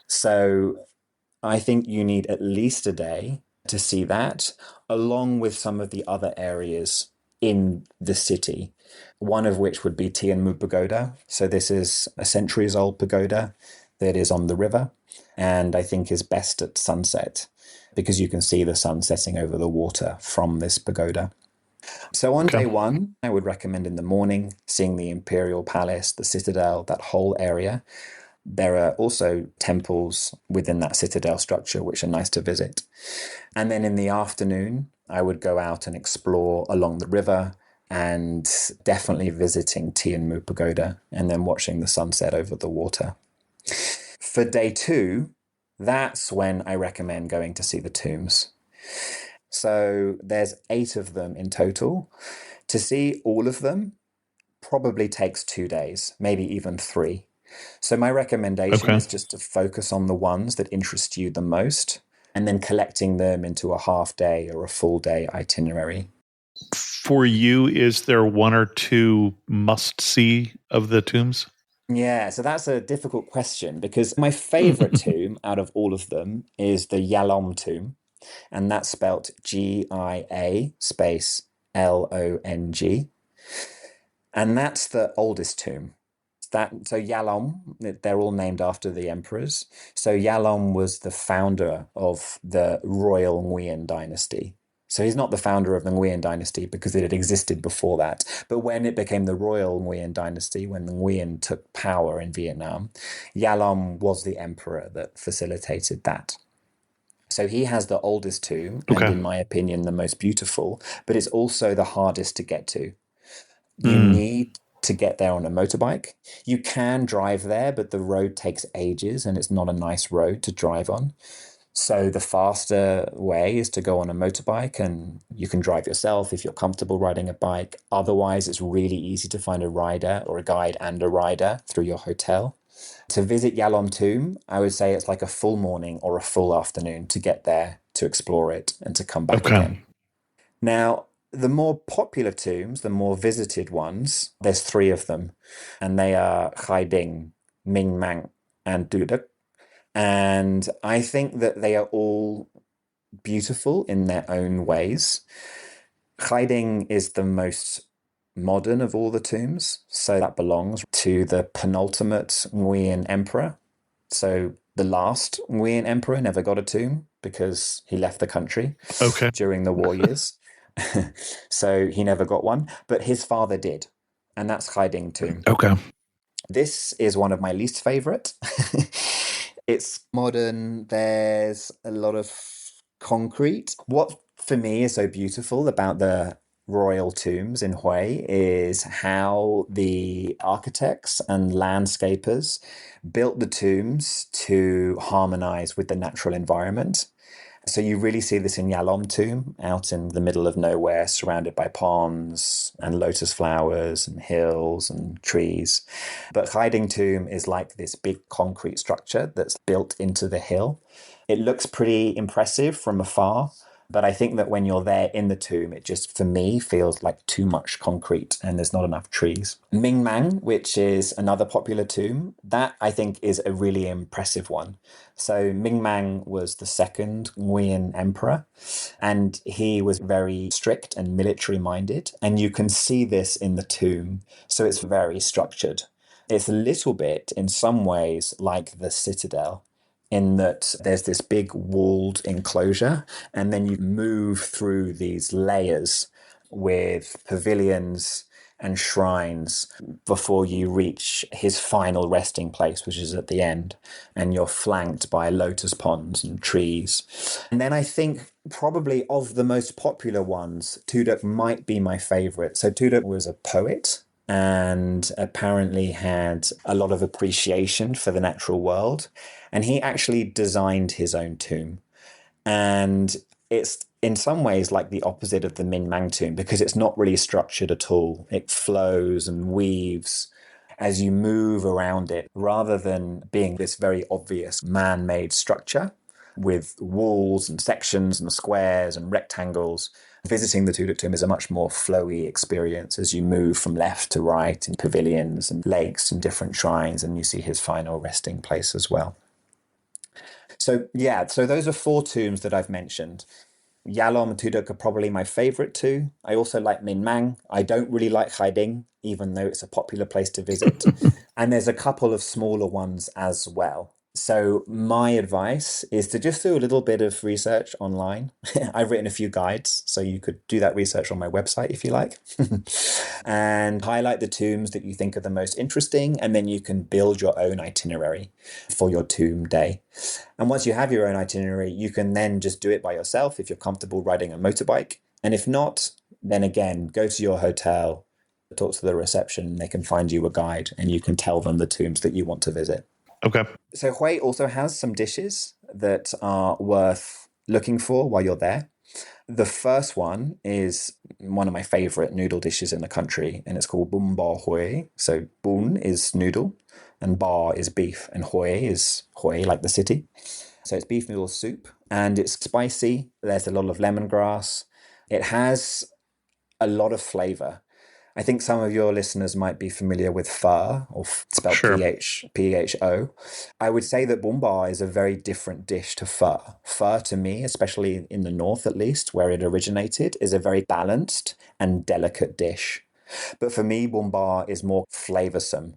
So I think you need at least a day to see that, along with some of the other areas in the city, one of which would be Tianmu Pagoda. So this is a centuries-old pagoda that is on the river, and I think is best at sunset because you can see the sun setting over the water from this pagoda. So on day one, I would recommend in the morning seeing the imperial palace, the citadel, that whole area. There are also temples within that citadel structure, which are nice to visit. And then in the afternoon, I would go out and explore along the river and definitely visiting Tianmu Pagoda and then watching the sunset over the water. For day two, that's when I recommend going to see the tombs. So there's 8 of them in total. To see all of them probably takes 2 days, maybe even 3. So my recommendation is just to focus on the ones that interest you the most and then collecting them into a half day or a full day itinerary. For you, is there 1 or 2 must-see of the tombs? Yeah, so that's a difficult question because my favorite tomb out of all of them is the Yalom tomb, and that's spelt Gia space Long. And that's the oldest tomb. So Yalom, they're all named after the emperors. So Yalom was the founder of the royal Nguyen dynasty. So he's not the founder of the Nguyen dynasty because it had existed before that. But when it became the royal Nguyen dynasty, when the Nguyen took power in Vietnam, Yalom was the emperor that facilitated that. So he has the oldest tomb, and in my opinion, the most beautiful, but it's also the hardest to get to. You need to get there on a motorbike. You can drive there, but the road takes ages and it's not a nice road to drive on. So the faster way is to go on a motorbike, and you can drive yourself if you're comfortable riding a bike. Otherwise, it's really easy to find a rider or a guide and a rider through your hotel. To visit Yalom Tomb, I would say it's like a full morning or a full afternoon to get there, to explore it, and to come back again. Now, the more popular tombs, the more visited ones, there's 3 of them, and they are Khai Ding, Minh Mang, and Du Duc. And I think that they are all beautiful in their own ways. Khai Ding is the most modern of all the tombs, so that belongs to the penultimate Nguyen emperor. So the last Nguyen emperor never got a tomb because he left the country during the war years. So he never got one, but his father did, and that's Khai Ding tomb. This is one of my least favorite. It's modern. There's a lot of concrete. What for me is so beautiful about the royal tombs in Hue is how the architects and landscapers built the tombs to harmonize with the natural environment. So you really see this in Yalom tomb, out in the middle of nowhere, surrounded by ponds and lotus flowers and hills and trees. But Khai Ding tomb is like this big concrete structure that's built into the hill. It looks pretty impressive from afar, but I think that when you're there in the tomb, it just, for me, feels like too much concrete and there's not enough trees. Minh Mang, which is another popular tomb, that I think is a really impressive one. So Minh Mang was the second Nguyen emperor, and he was very strict and military-minded, and you can see this in the tomb. So it's very structured. It's a little bit, in some ways, like the citadel, in that there's this big walled enclosure, and then you move through these layers with pavilions and shrines before you reach his final resting place, which is at the end. And you're flanked by lotus ponds and trees. And then I think probably of the most popular ones, Tuduk might be my favorite. So Tuduk was a poet and apparently had a lot of appreciation for the natural world. And he actually designed his own tomb. And it's in some ways like the opposite of the Min Mang tomb because it's not really structured at all. It flows and weaves as you move around it rather than being this very obvious man-made structure with walls and sections and squares and rectangles. Visiting the Tuduk tomb is a much more flowy experience as you move from left to right in pavilions and lakes and different shrines, and you see his final resting place as well. So those are 4 tombs that I've mentioned. Yalom and Tuduk are probably my favorite two. I also like Min Mang. I don't really like Haiding, even though it's a popular place to visit. And there's a couple of smaller ones as well. So my advice is to just do a little bit of research online. I've written a few guides, so you could do that research on my website if you like. And highlight the tombs that you think are the most interesting, and then you can build your own itinerary for your tomb day. And once you have your own itinerary, you can then just do it by yourself if you're comfortable riding a motorbike. And if not, then again, go to your hotel, talk to the reception, and they can find you a guide, and you can tell them the tombs that you want to visit. Okay. So Hue also has some dishes that are worth looking for while you're there. The first one is one of my favorite noodle dishes in the country, and it's called bun ba Hue. So bun is noodle, and ba is beef, and Hue is Hue, like the city. So it's beef noodle soup, and it's spicy. There's a lot of lemongrass. It has a lot of flavor. I think some of your listeners might be familiar with pho, or spelled Sure. Pho. I would say that bun ba is a very different dish to pho. Pho, to me, especially in the north at least, where it originated, is a very balanced and delicate dish. But for me, bun ba is more flavorsome,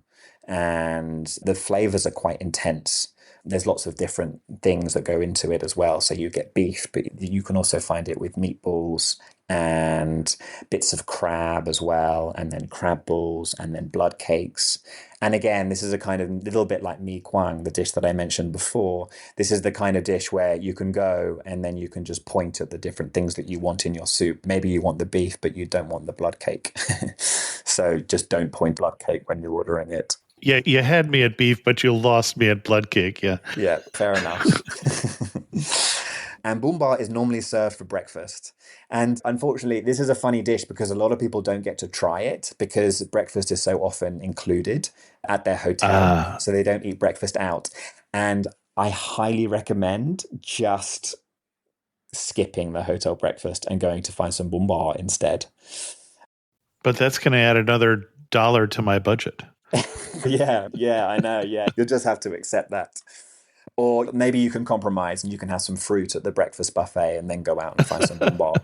and the flavors are quite intense. There's lots of different things that go into it as well. So you get beef, but you can also find it with meatballs and bits of crab as well, and then crab balls, and then blood cakes. And again, this is a kind of little bit like mi kwang, the dish that I mentioned before. This is the kind of dish where you can go and then you can just point at the different things that you want in your soup. Maybe you want the beef, but you don't want the blood cake. So just don't point blood cake when you're ordering it. Yeah, you had me at beef, but you lost me at blood cake. Yeah. Yeah, fair enough. And bun ba is normally served for breakfast. And unfortunately, this is a funny dish because a lot of people don't get to try it because breakfast is so often included at their hotel. So they don't eat breakfast out. And I highly recommend just skipping the hotel breakfast and going to find some bun ba instead. But that's going to add another $1 to my budget. Yeah, I know. Yeah, you'll just have to accept that. Or maybe you can compromise and you can have some fruit at the breakfast buffet and then go out and find some bun ba.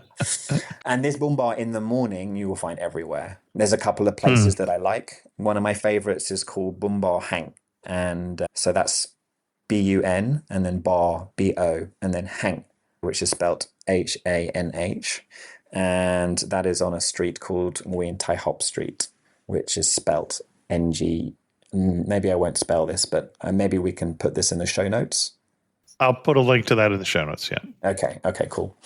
And this bun ba in the morning, you will find everywhere. There's a couple of places that I like. One of my favorites is called bun ba hang. And so that's B-U-N and then bar, B-O, and then hang, which is spelt H-A-N-H. And that is on a street called Nguyen Tai Hop Street, which is spelt N-G. Maybe I won't spell this, but maybe we can put this in the show notes. I'll put a link to that in the show notes, yeah. Okay, cool.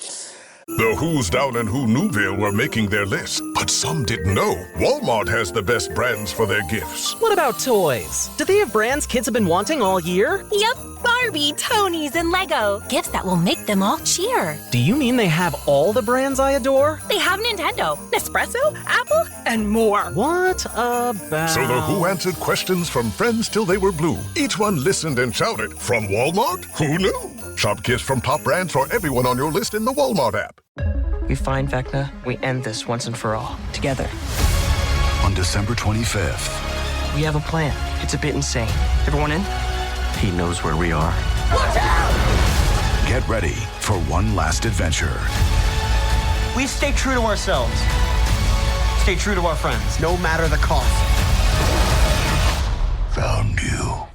The who's down in Who Newville were making their list, but some didn't know Walmart has the best brands for their gifts. What about toys? Do they have brands kids have been wanting all year? Yep, Barbie, Tony's, and Lego. Gifts that will make them all cheer. Do you mean they have all the brands I adore? They have Nintendo, Nespresso, Apple, and more. What about... So the Who answered questions from friends till they were blue. Each one listened and shouted, from Walmart? Who knew? Shop gifts from top brands for everyone on your list in the Walmart app. We find Vecna, we end this once and for all, together. On December 25th. We have a plan. It's a bit insane. Everyone in? He knows where we are. Watch out! Get ready for one last adventure. We stay true to ourselves. Stay true to our friends, no matter the cost. Found you.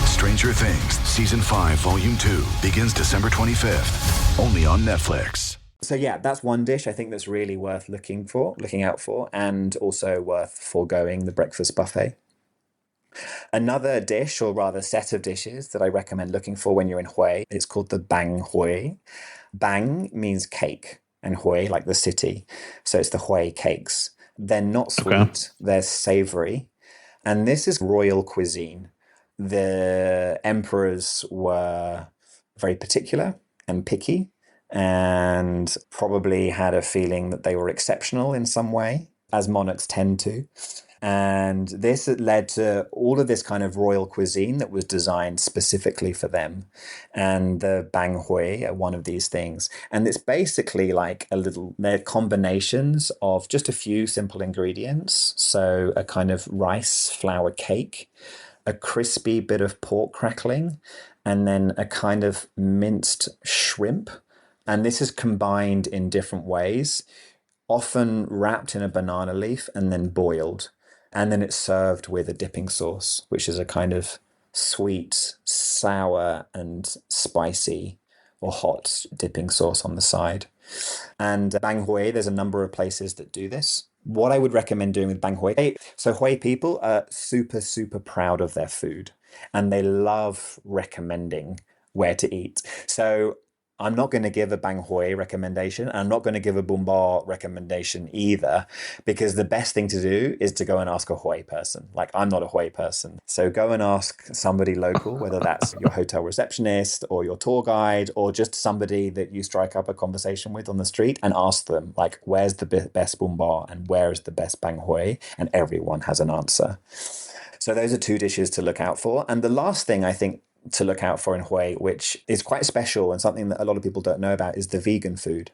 Stranger Things, Season 5, Volume 2 begins December 25th. Only on Netflix. So yeah, that's one dish I think that's really worth looking out for, and also worth foregoing the breakfast buffet. Another dish, or rather set of dishes, that I recommend looking for when you're in Hue, it's called the Bang Hue. Bang means cake, and Hue, like the city. So it's the Hue cakes. They're not sweet, they're savory. And this is royal cuisine. The emperors were very particular and picky, and probably had a feeling that they were exceptional in some way, as monarchs tend to. And this led to all of this kind of royal cuisine that was designed specifically for them. And the bang hui are one of these things. And it's basically like they're combinations of just a few simple ingredients. So a kind of rice flour cake, a crispy bit of pork crackling, and then a kind of minced shrimp. And this is combined in different ways, often wrapped in a banana leaf and then boiled. And then it's served with a dipping sauce, which is a kind of sweet, sour, and spicy or hot dipping sauce on the side. And bang hui, there's a number of places that do this. What I would recommend doing with bang hui, so Hui people are super, super proud of their food, and they love recommending where to eat. So I'm not going to give a bang hui recommendation. And I'm not going to give a bumba recommendation either, because the best thing to do is to go and ask a Hui person. Like, I'm not a Hui person. So go and ask somebody local, whether that's your hotel receptionist or your tour guide, or just somebody that you strike up a conversation with on the street, and ask them, like, where's the best bumba and where is the best bang hui? And everyone has an answer. So those are two dishes to look out for. And the last thing I think to look out for in Hue, which is quite special and something that a lot of people don't know about, is the vegan food.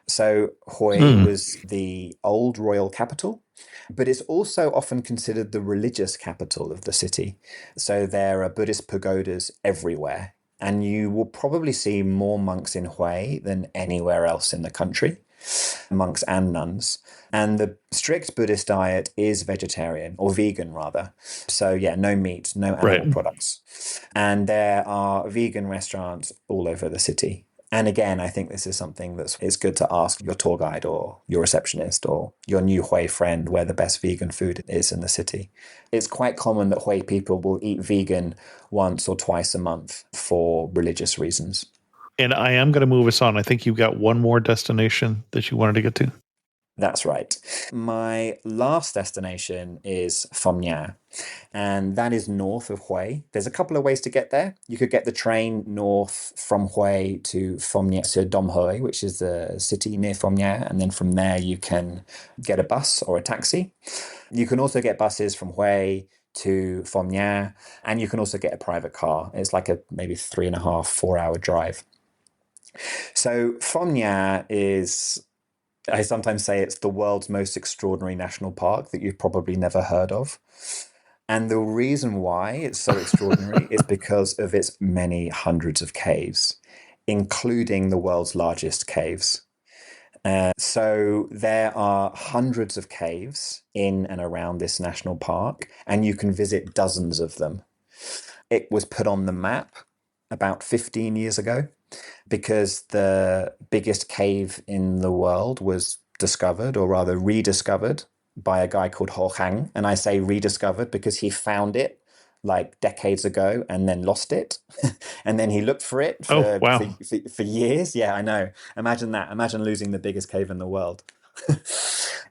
So Hue was the old royal capital, but it's also often considered the religious capital of the city. So there are Buddhist pagodas everywhere, and you will probably see more monks in Hue than anywhere else in the country, monks and nuns. And the strict Buddhist diet is vegetarian, or vegan rather. So yeah, no meat, no animal products. And there are vegan restaurants all over the city. And again, I think this is something it's good to ask your tour guide or your receptionist or your new Hue friend where the best vegan food is in the city. It's quite common that Hue people will eat vegan once or twice a month for religious reasons. And I am going to move us on. I think you've got one more destination that you wanted to get to. That's right. My last destination is Phom Nha, and that is north of Hue. There's a couple of ways to get there. You could get the train north from Hue to Phom Nha, to Dom Hue, which is the city near Phom Nha, and then from there you can get a bus or a taxi. You can also get buses from Hue to Phom Nha, and you can also get a private car. It's like a maybe 3.5, 4-hour drive. So Phom Nha is, I sometimes say, it's the world's most extraordinary national park that you've probably never heard of. And the reason why it's so extraordinary is because of its many hundreds of caves, including the world's largest caves. So there are hundreds of caves in and around this national park, and you can visit dozens of them. It was put on the map about 15 years ago, because the biggest cave in the world was discovered, or rather rediscovered, by a guy called Ho Hang. And I say rediscovered because he found it like decades ago and then lost it. And then he looked for it for years. Yeah, I know. Imagine that. Imagine losing the biggest cave in the world.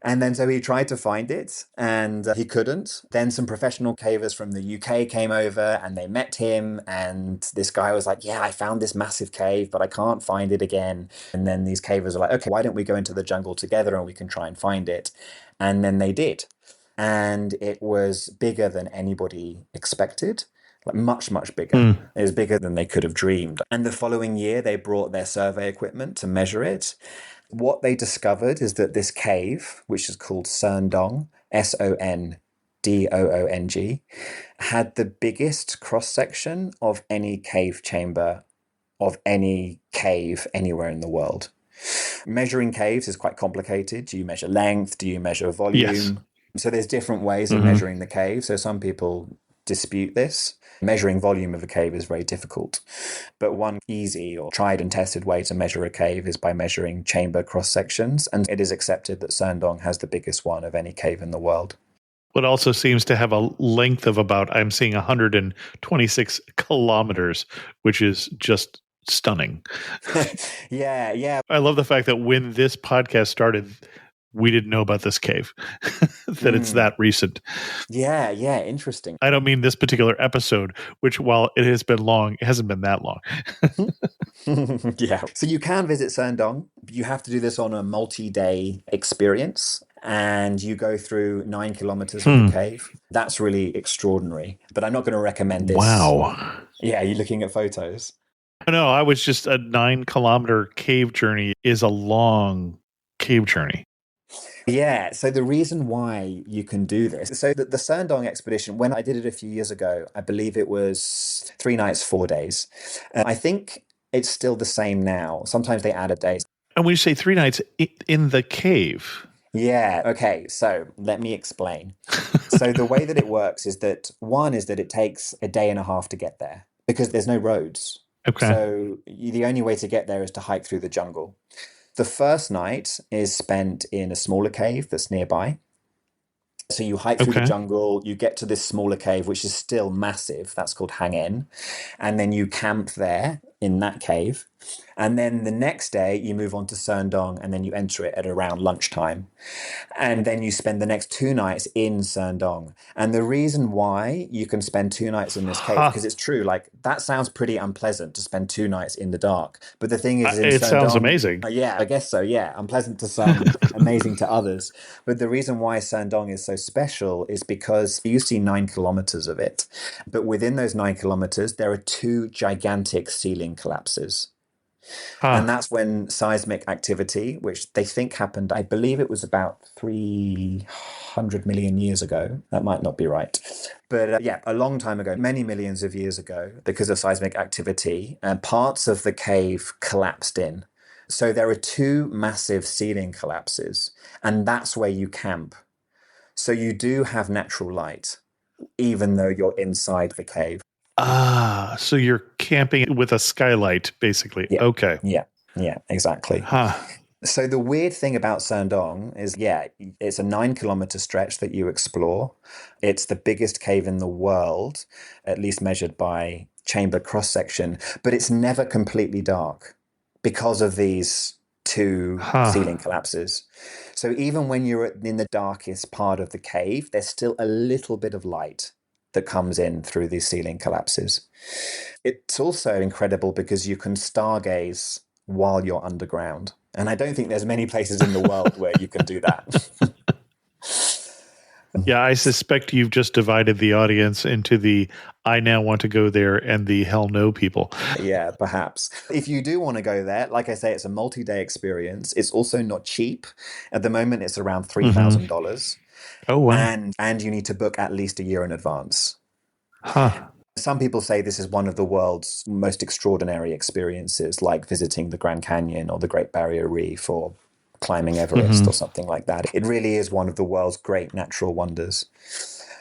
And then so he tried to find it, and he couldn't. Then some professional cavers from the UK came over and they met him, and this guy was like, yeah, I found this massive cave, but I can't find it again. And then these cavers are like, okay, why don't we go into the jungle together and we can try and find it? And then they did. And it was bigger than anybody expected. Like much, much bigger. It was bigger than they could have dreamed. And the following year, they brought their survey equipment to measure it. What they discovered is that this cave, which is called Sondong, Sondong, had the biggest cross-section of any cave chamber of any cave anywhere in the world. Measuring caves is quite complicated. Do you measure length? Do you measure volume? Yes. So there's different ways of measuring the cave. So some people dispute this. Measuring volume of a cave is very difficult. But one easy or tried and tested way to measure a cave is by measuring chamber cross-sections. And it is accepted that Sendong has the biggest one of any cave in the world. It also seems to have a length of about, I'm seeing 126 kilometers, which is just stunning. Yeah. I love the fact that when this podcast started, we didn't know about this cave, that it's that recent. Yeah, interesting. I don't mean this particular episode, which while it has been long, it hasn't been that long. Yeah. So you can visit Sendong. You have to do this on a multi-day experience. And you go through 9 kilometers of the cave. That's really extraordinary. But I'm not going to recommend this. Wow. Yeah, you're looking at photos. No, I was just a 9-kilometer cave journey is a long cave journey. Yeah, so the reason why you can do this, so the Sendong expedition, when I did it a few years ago, I believe it was 3 nights, 4 days. I think it's still the same now. Sometimes they add a day. And when you say 3 nights in the cave... Yeah. Okay. So let me explain. So the way that it works is that one is that it takes a day and a half to get there because there's no roads. Okay. So the only way to get there is to hike through the jungle. The first night is spent in a smaller cave that's nearby. So you hike through the jungle, you get to this smaller cave, which is still massive. That's called Hang'en. And then you camp there in that cave. And then the next day you move on to Sendong and then you enter it at around lunchtime. And then you spend the next 2 nights in Sendong. And the reason why you can spend 2 nights in this cave, because it's true, like that sounds pretty unpleasant to spend 2 nights in the dark. But the thing is, it sounds amazing. Yeah, I guess so. Yeah, unpleasant to some, amazing to others. But the reason why Sendong is so special is because you see 9 kilometers of it. But within those 9 kilometers, there are 2 gigantic ceiling collapses. And that's when seismic activity, which they think happened, I believe it was about 300 million years ago. That might not be right. But a long time ago, many millions of years ago, because of seismic activity, parts of the cave collapsed in. So there are 2 massive ceiling collapses, and that's where you camp. So you do have natural light, even though you're inside the cave. So you're camping with a skylight, basically. Yeah. Okay. Yeah, exactly. So the weird thing about Sendong is, it's a 9-kilometer stretch that you explore. It's the biggest cave in the world, at least measured by chamber cross-section, but it's never completely dark because of these 2 ceiling collapses. So even when you're in the darkest part of the cave, there's still a little bit of light that comes in through these ceiling collapses. It's also incredible because you can stargaze while you're underground. And I don't think there's many places in the world where you can do that. Yeah, I suspect you've just divided the audience into the I now want to go there and the hell no people. Yeah, perhaps. If you do want to go there, like I say, it's a multi-day experience. It's also not cheap. At the moment, it's around $3,000. Oh, wow. And you need to book at least a year in advance. Huh. Some people say this is one of the world's most extraordinary experiences, like visiting the Grand Canyon or the Great Barrier Reef or climbing Everest or something like that. It really is one of the world's great natural wonders.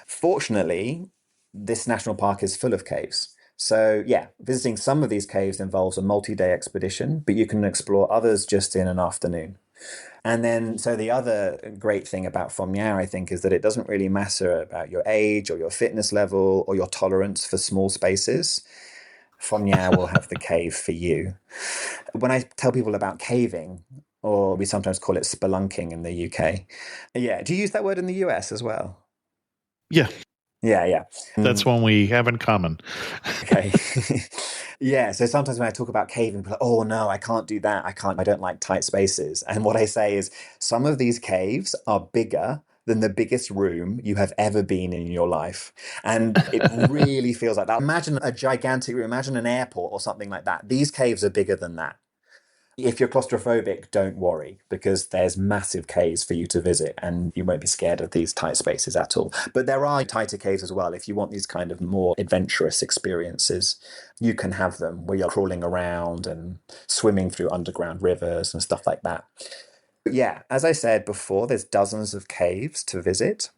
Fortunately, this national park is full of caves. So visiting some of these caves involves a multi-day expedition, but you can explore others just in an afternoon. And then, so the other great thing about Phom Nhao, I think, is that it doesn't really matter about your age or your fitness level or your tolerance for small spaces. Phom Nhao will have the cave for you. When I tell people about caving, or we sometimes call it spelunking in the UK. Yeah. Do you use that word in the US as well? Yeah. Yeah. That's one we have in common. Okay. Yeah. So sometimes when I talk about caving, people are like, oh no, I can't do that. I don't like tight spaces. And what I say is some of these caves are bigger than the biggest room you have ever been in your life. And it really feels like that. Imagine a gigantic room, imagine an airport or something like that. These caves are bigger than that. If you're claustrophobic, don't worry, because there's massive caves for you to visit and you won't be scared of these tight spaces at all. But there are tighter caves as well. If you want these kind of more adventurous experiences, you can have them where you're crawling around and swimming through underground rivers and stuff like that. But as I said before, there's dozens of caves to visit.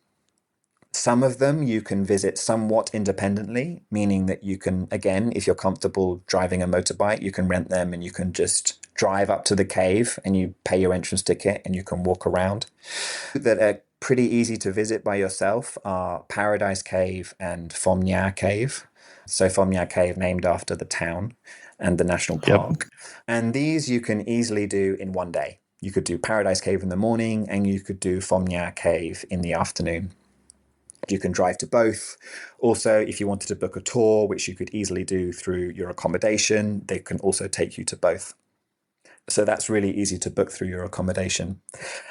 Some of them you can visit somewhat independently, meaning that you can, again, if you're comfortable driving a motorbike, you can rent them and you can just drive up to the cave and you pay your entrance ticket and you can walk around. That are pretty easy to visit by yourself are Paradise Cave and Phom Nha Cave. So Phom Nha Cave named after the town and the national park. And these you can easily do in one day. You could do Paradise Cave in the morning and you could do Phom Nha Cave in the afternoon. You can drive to both. Also, if you wanted to book a tour, which you could easily do through your accommodation, they can also take you to both. So that's really easy to book through your accommodation.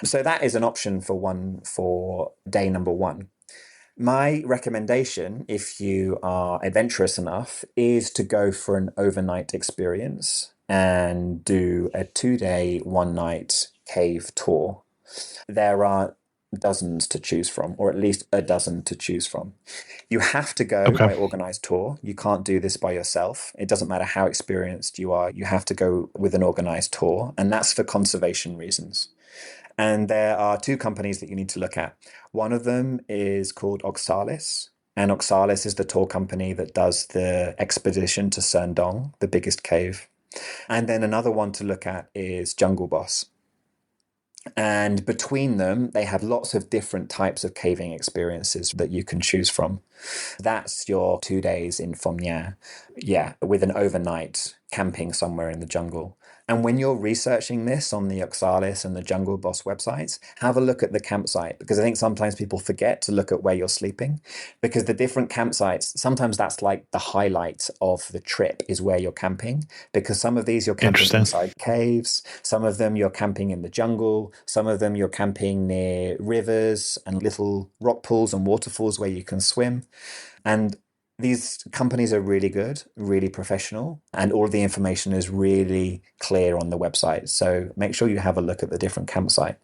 So that is an option for day number one. My recommendation, if you are adventurous enough, is to go for an overnight experience and do a 2-day, 1-night cave tour. There are dozens to choose from, or at least a dozen to choose from. You have to go by organized tour. You can't do this by yourself. It doesn't matter how experienced you are. You have to go with an organized tour, and that's for conservation reasons. And there are 2 companies that you need to look at. One of them is called Oxalis, and Oxalis is the tour company that does the expedition to Serdong, the biggest cave. And then another one to look at is Jungle Boss. And between them, they have lots of different types of caving experiences that you can choose from. That's your 2 days in Phom Nha. Yeah, with an overnight camping somewhere in the jungle. And when you're researching this on the Oxalis and the Jungle Boss websites, have a look at the campsite, because I think sometimes people forget to look at where you're sleeping, because the different campsites, sometimes that's like the highlight of the trip is where you're camping, because some of these you're camping inside caves, some of them you're camping in the jungle, some of them you're camping near rivers and little rock pools and waterfalls where you can swim. And these companies are really good, really professional, and all of the information is really clear on the website. So make sure you have a look at the different campsite.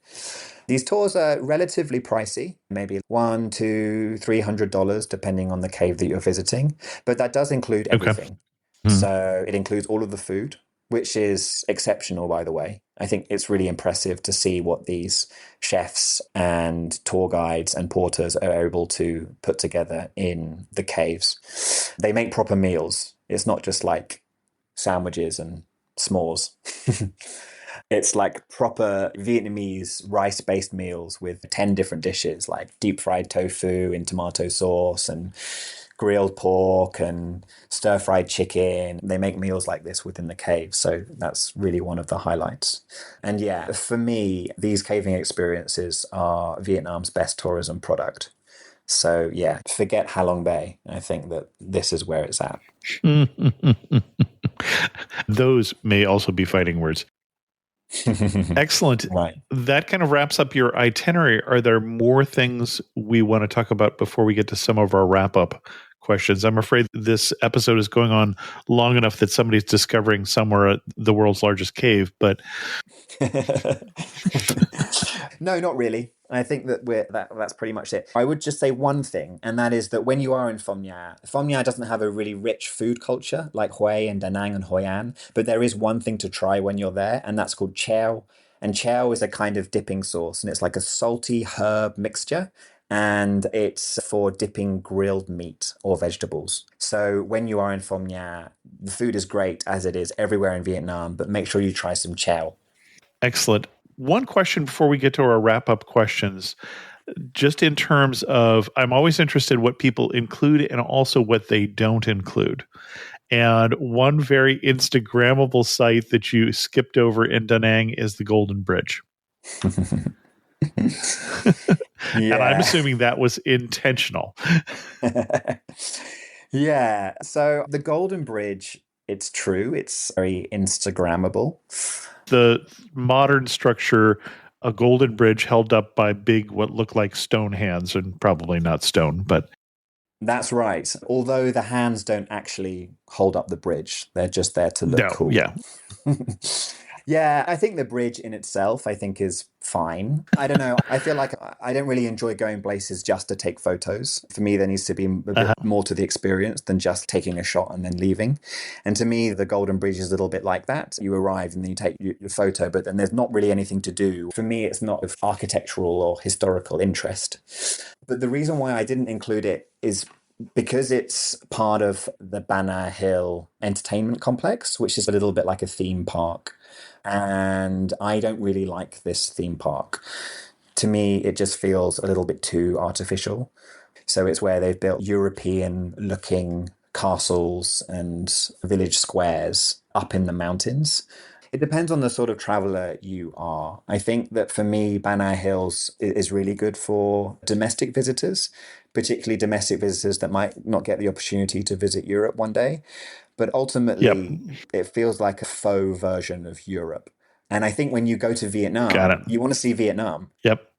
These tours are relatively pricey, maybe $100 to $300, depending on the cave that you're visiting. But that does include everything. So it includes all of the food, which is exceptional, by the way. I think it's really impressive to see what these chefs and tour guides and porters are able to put together in the caves. They make proper meals. It's not just like sandwiches and s'mores. It's like proper Vietnamese rice-based meals with 10 different dishes, like deep fried tofu in tomato sauce and grilled pork and stir-fried chicken. They make meals like this within the cave. So that's really one of the highlights. And yeah, for me, these caving experiences are Vietnam's best tourism product. So yeah, forget Halong Bay. I think that this is where it's at. Those may also be fighting words. Excellent. Right. That kind of wraps up your itinerary. Are there more things we want to talk about before we get to some of our wrap-up questions? I'm afraid this episode is going on long enough that somebody's discovering somewhere the world's largest cave, but no, not really. I think that that's pretty much it. I would just say one thing, and that is that when you are in Phom Nha doesn't have a really rich food culture like Hue and Da Nang and Hoi An, but there is one thing to try when you're there, and that's called chow. And chow is a kind of dipping sauce, and it's like a salty herb mixture, and it's for dipping grilled meat or vegetables. So when you are in Phom Nha, the food is great as it is everywhere in Vietnam, but make sure you try some chow. Excellent. One question before we get to our wrap-up questions, just in terms of, I'm always interested what people include and also what they don't include. And one very Instagrammable site that you skipped over in Da Nang is the Golden Bridge. And I'm assuming that was intentional. Yeah. So the Golden Bridge, it's true. It's very Instagrammable. The modern structure, a golden bridge held up by big, what look like stone hands, and probably not stone, but. That's right. Although the hands don't actually hold up the bridge. They're just there to look cool. Yeah. Yeah, I think the bridge in itself, I think, is fine. I don't know. I feel like I don't really enjoy going places just to take photos. For me, there needs to be a bit more to the experience than just taking a shot and then leaving. And to me, the Golden Bridge is a little bit like that. You arrive and then you take your photo, but then there's not really anything to do. For me, it's not of architectural or historical interest. But the reason why I didn't include it is because it's part of the Banner Hill Entertainment Complex, which is a little bit like a theme park. And I don't really like this theme park. To me, it just feels a little bit too artificial. So it's where they've built European-looking castles and village squares up in the mountains. It depends on the sort of traveler you are. I think that for me, Banner Hills is really good for domestic visitors, particularly domestic visitors that might not get the opportunity to visit Europe one day. But ultimately, it feels like a faux version of Europe. And I think when you go to Vietnam, you want to see Vietnam. Yep.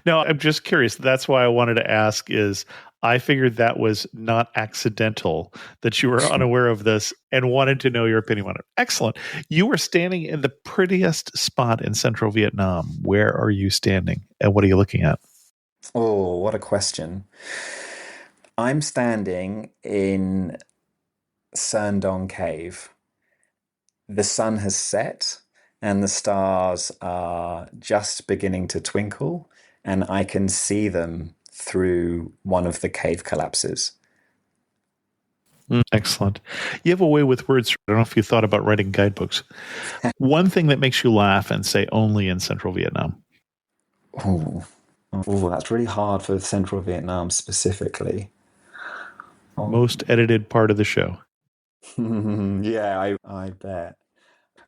No, I'm just curious. That's why I wanted to ask is I figured that was not accidental, that you were unaware of this and wanted to know your opinion on it. Excellent. You were standing in the prettiest spot in central Vietnam. Where are you standing and what are you looking at? Oh, what a question. I'm standing in Sơn Dong Cave. The sun has set and the stars are just beginning to twinkle, and I can see them through one of the cave collapses. Excellent. You have a way with words. I don't know if you thought about writing guidebooks. One thing that makes you laugh and say only in central Vietnam. Oh, that's really hard for central Vietnam specifically. Most edited part of the show. Yeah, I bet.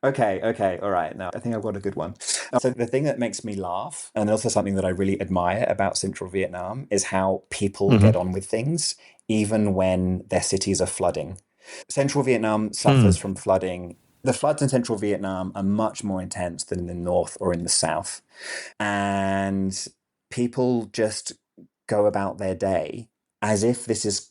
Okay, all right. Now, I think I've got a good one. So the thing that makes me laugh, and also something that I really admire about central Vietnam, is how people get on with things, even when their cities are flooding. Central Vietnam suffers from flooding. The floods in central Vietnam are much more intense than in the north or in the south. And people just go about their day as if this is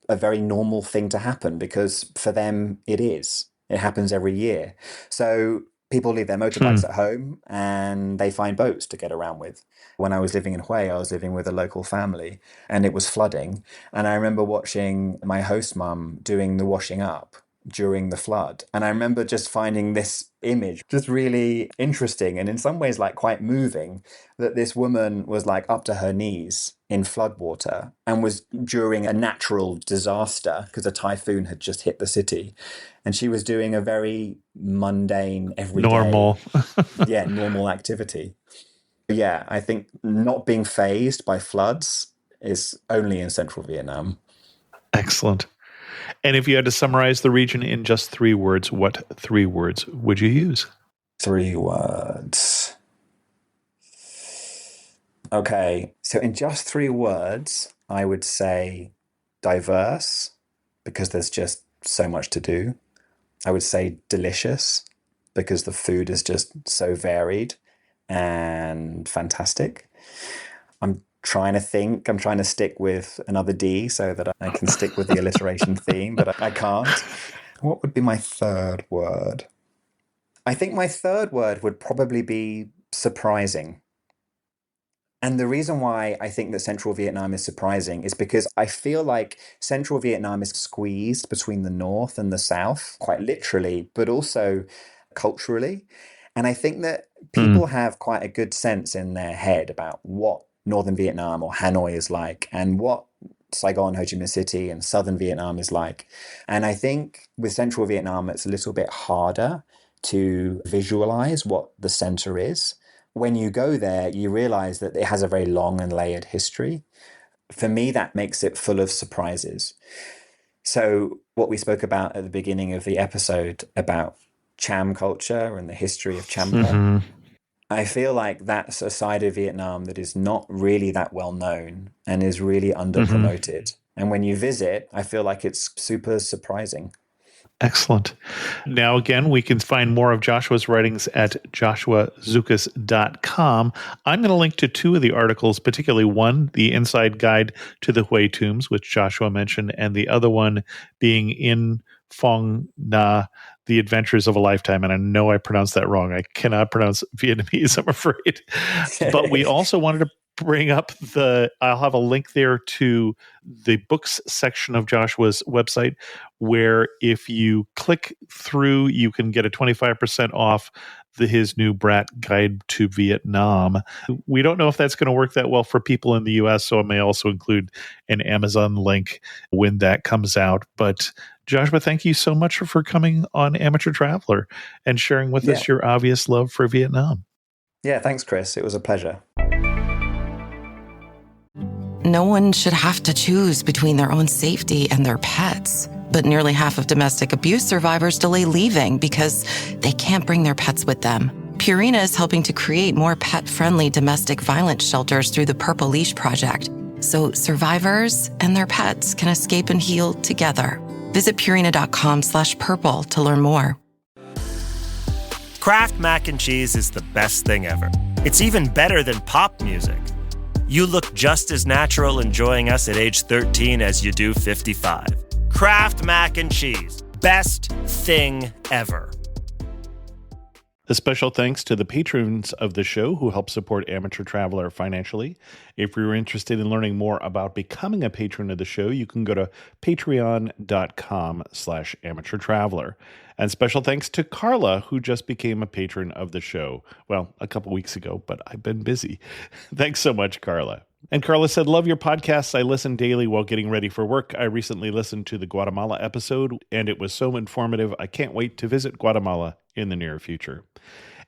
a very normal thing to happen, because for them it is. It happens every year. So people leave their motorbikes at home and they find boats to get around with. When I was living in Hue, I was living with a local family and it was flooding. And I remember watching my host mum doing the washing up during the flood. And I remember just finding this image just really interesting and in some ways like quite moving, that this woman was like up to her knees in floodwater and was during a natural disaster because a typhoon had just hit the city. And she was doing a very mundane, everyday, normal activity. Yeah, I think not being fazed by floods is only in central Vietnam. Excellent. And if you had to summarize the region in just 3 words, what 3 words would you use? 3 words. Okay, so in just 3 words, I would say diverse, because there's just so much to do. I would say delicious, because the food is just so varied and fantastic. I'm trying to stick with another D so that I can stick with the alliteration theme, but I can't. What would be my 3rd word? I think my 3rd word would probably be surprising. And the reason why I think that central Vietnam is surprising is because I feel like central Vietnam is squeezed between the north and the south, quite literally, but also culturally. And I think that people have quite a good sense in their head about what northern Vietnam or Hanoi is like and what Saigon, Ho Chi Minh City and southern Vietnam is like. And I think with central Vietnam, it's a little bit harder to visualize what the center is. When you go there, you realize that it has a very long and layered history. For me, that makes it full of surprises. So what we spoke about at the beginning of the episode about Cham culture and the history of Cham Pok, I feel like that's a side of Vietnam that is not really that well known and is really under promoted. And when you visit, I feel like it's super surprising. Excellent. Now, again, we can find more of Joshua's writings at joshuazukas.com. I'm going to link to 2 of the articles, particularly one, The Inside Guide to the Hui Tombs, which Joshua mentioned, and the other one being In Phong Na, The Adventures of a Lifetime. And I know I pronounced that wrong. I cannot pronounce Vietnamese, I'm afraid. But we also wanted to bring up I'll have a link there to the books section of Joshua's website, where if you click through, you can get a 25% off his new Brat Guide to Vietnam. We don't know if that's going to work that well for people in the US, so I may also include an Amazon link when that comes out. But Joshua, thank you so much for coming on Amateur Traveler and sharing with us your obvious love for Vietnam. Yeah, thanks, Chris. It was a pleasure. No one should have to choose between their own safety and their pets. But nearly half of domestic abuse survivors delay leaving because they can't bring their pets with them. Purina is helping to create more pet-friendly domestic violence shelters through the Purple Leash Project, so survivors and their pets can escape and heal together. Visit Purina.com/purple to learn more. Kraft mac and cheese is the best thing ever. It's even better than pop music. You look just as natural enjoying us at age 13 as you do 55. Kraft mac and cheese. Best thing ever. A special thanks to the patrons of the show who help support Amateur Traveler financially. If you're interested in learning more about becoming a patron of the show, you can go to patreon.com/amateurtraveler. And special thanks to Carla, who just became a patron of the show. Well, a couple weeks ago, but I've been busy. Thanks so much, Carla. And Carla said, love your podcasts. I listen daily while getting ready for work. I recently listened to the Guatemala episode, and it was so informative. I can't wait to visit Guatemala in the near future.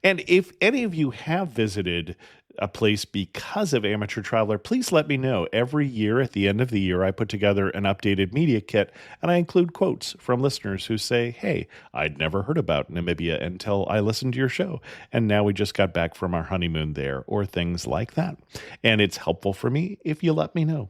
And if any of you have visited a place because of Amateur Traveler, please let me know. Every year at the end of the year, I put together an updated media kit, and I include quotes from listeners who say, hey, I'd never heard about Namibia until I listened to your show, and now we just got back from our honeymoon there, or things like that. And it's helpful for me if you let me know.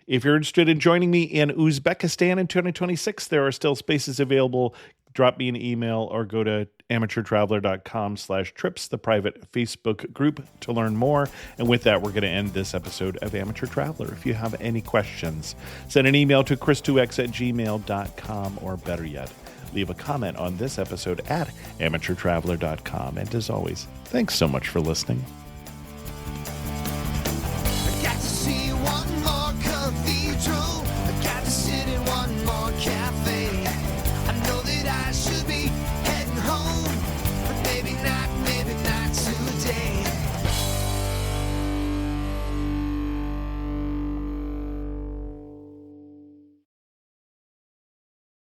If you're interested in joining me in Uzbekistan in 2026, there are still spaces available. Drop me an email or go to amateurtraveler.com/trips, the private Facebook group, to learn more. And with that, we're going to end this episode of Amateur Traveler. If you have any questions, send an email to chris2x@gmail.com, or better yet, leave a comment on this episode at amateurtraveler.com. And as always, thanks so much for listening.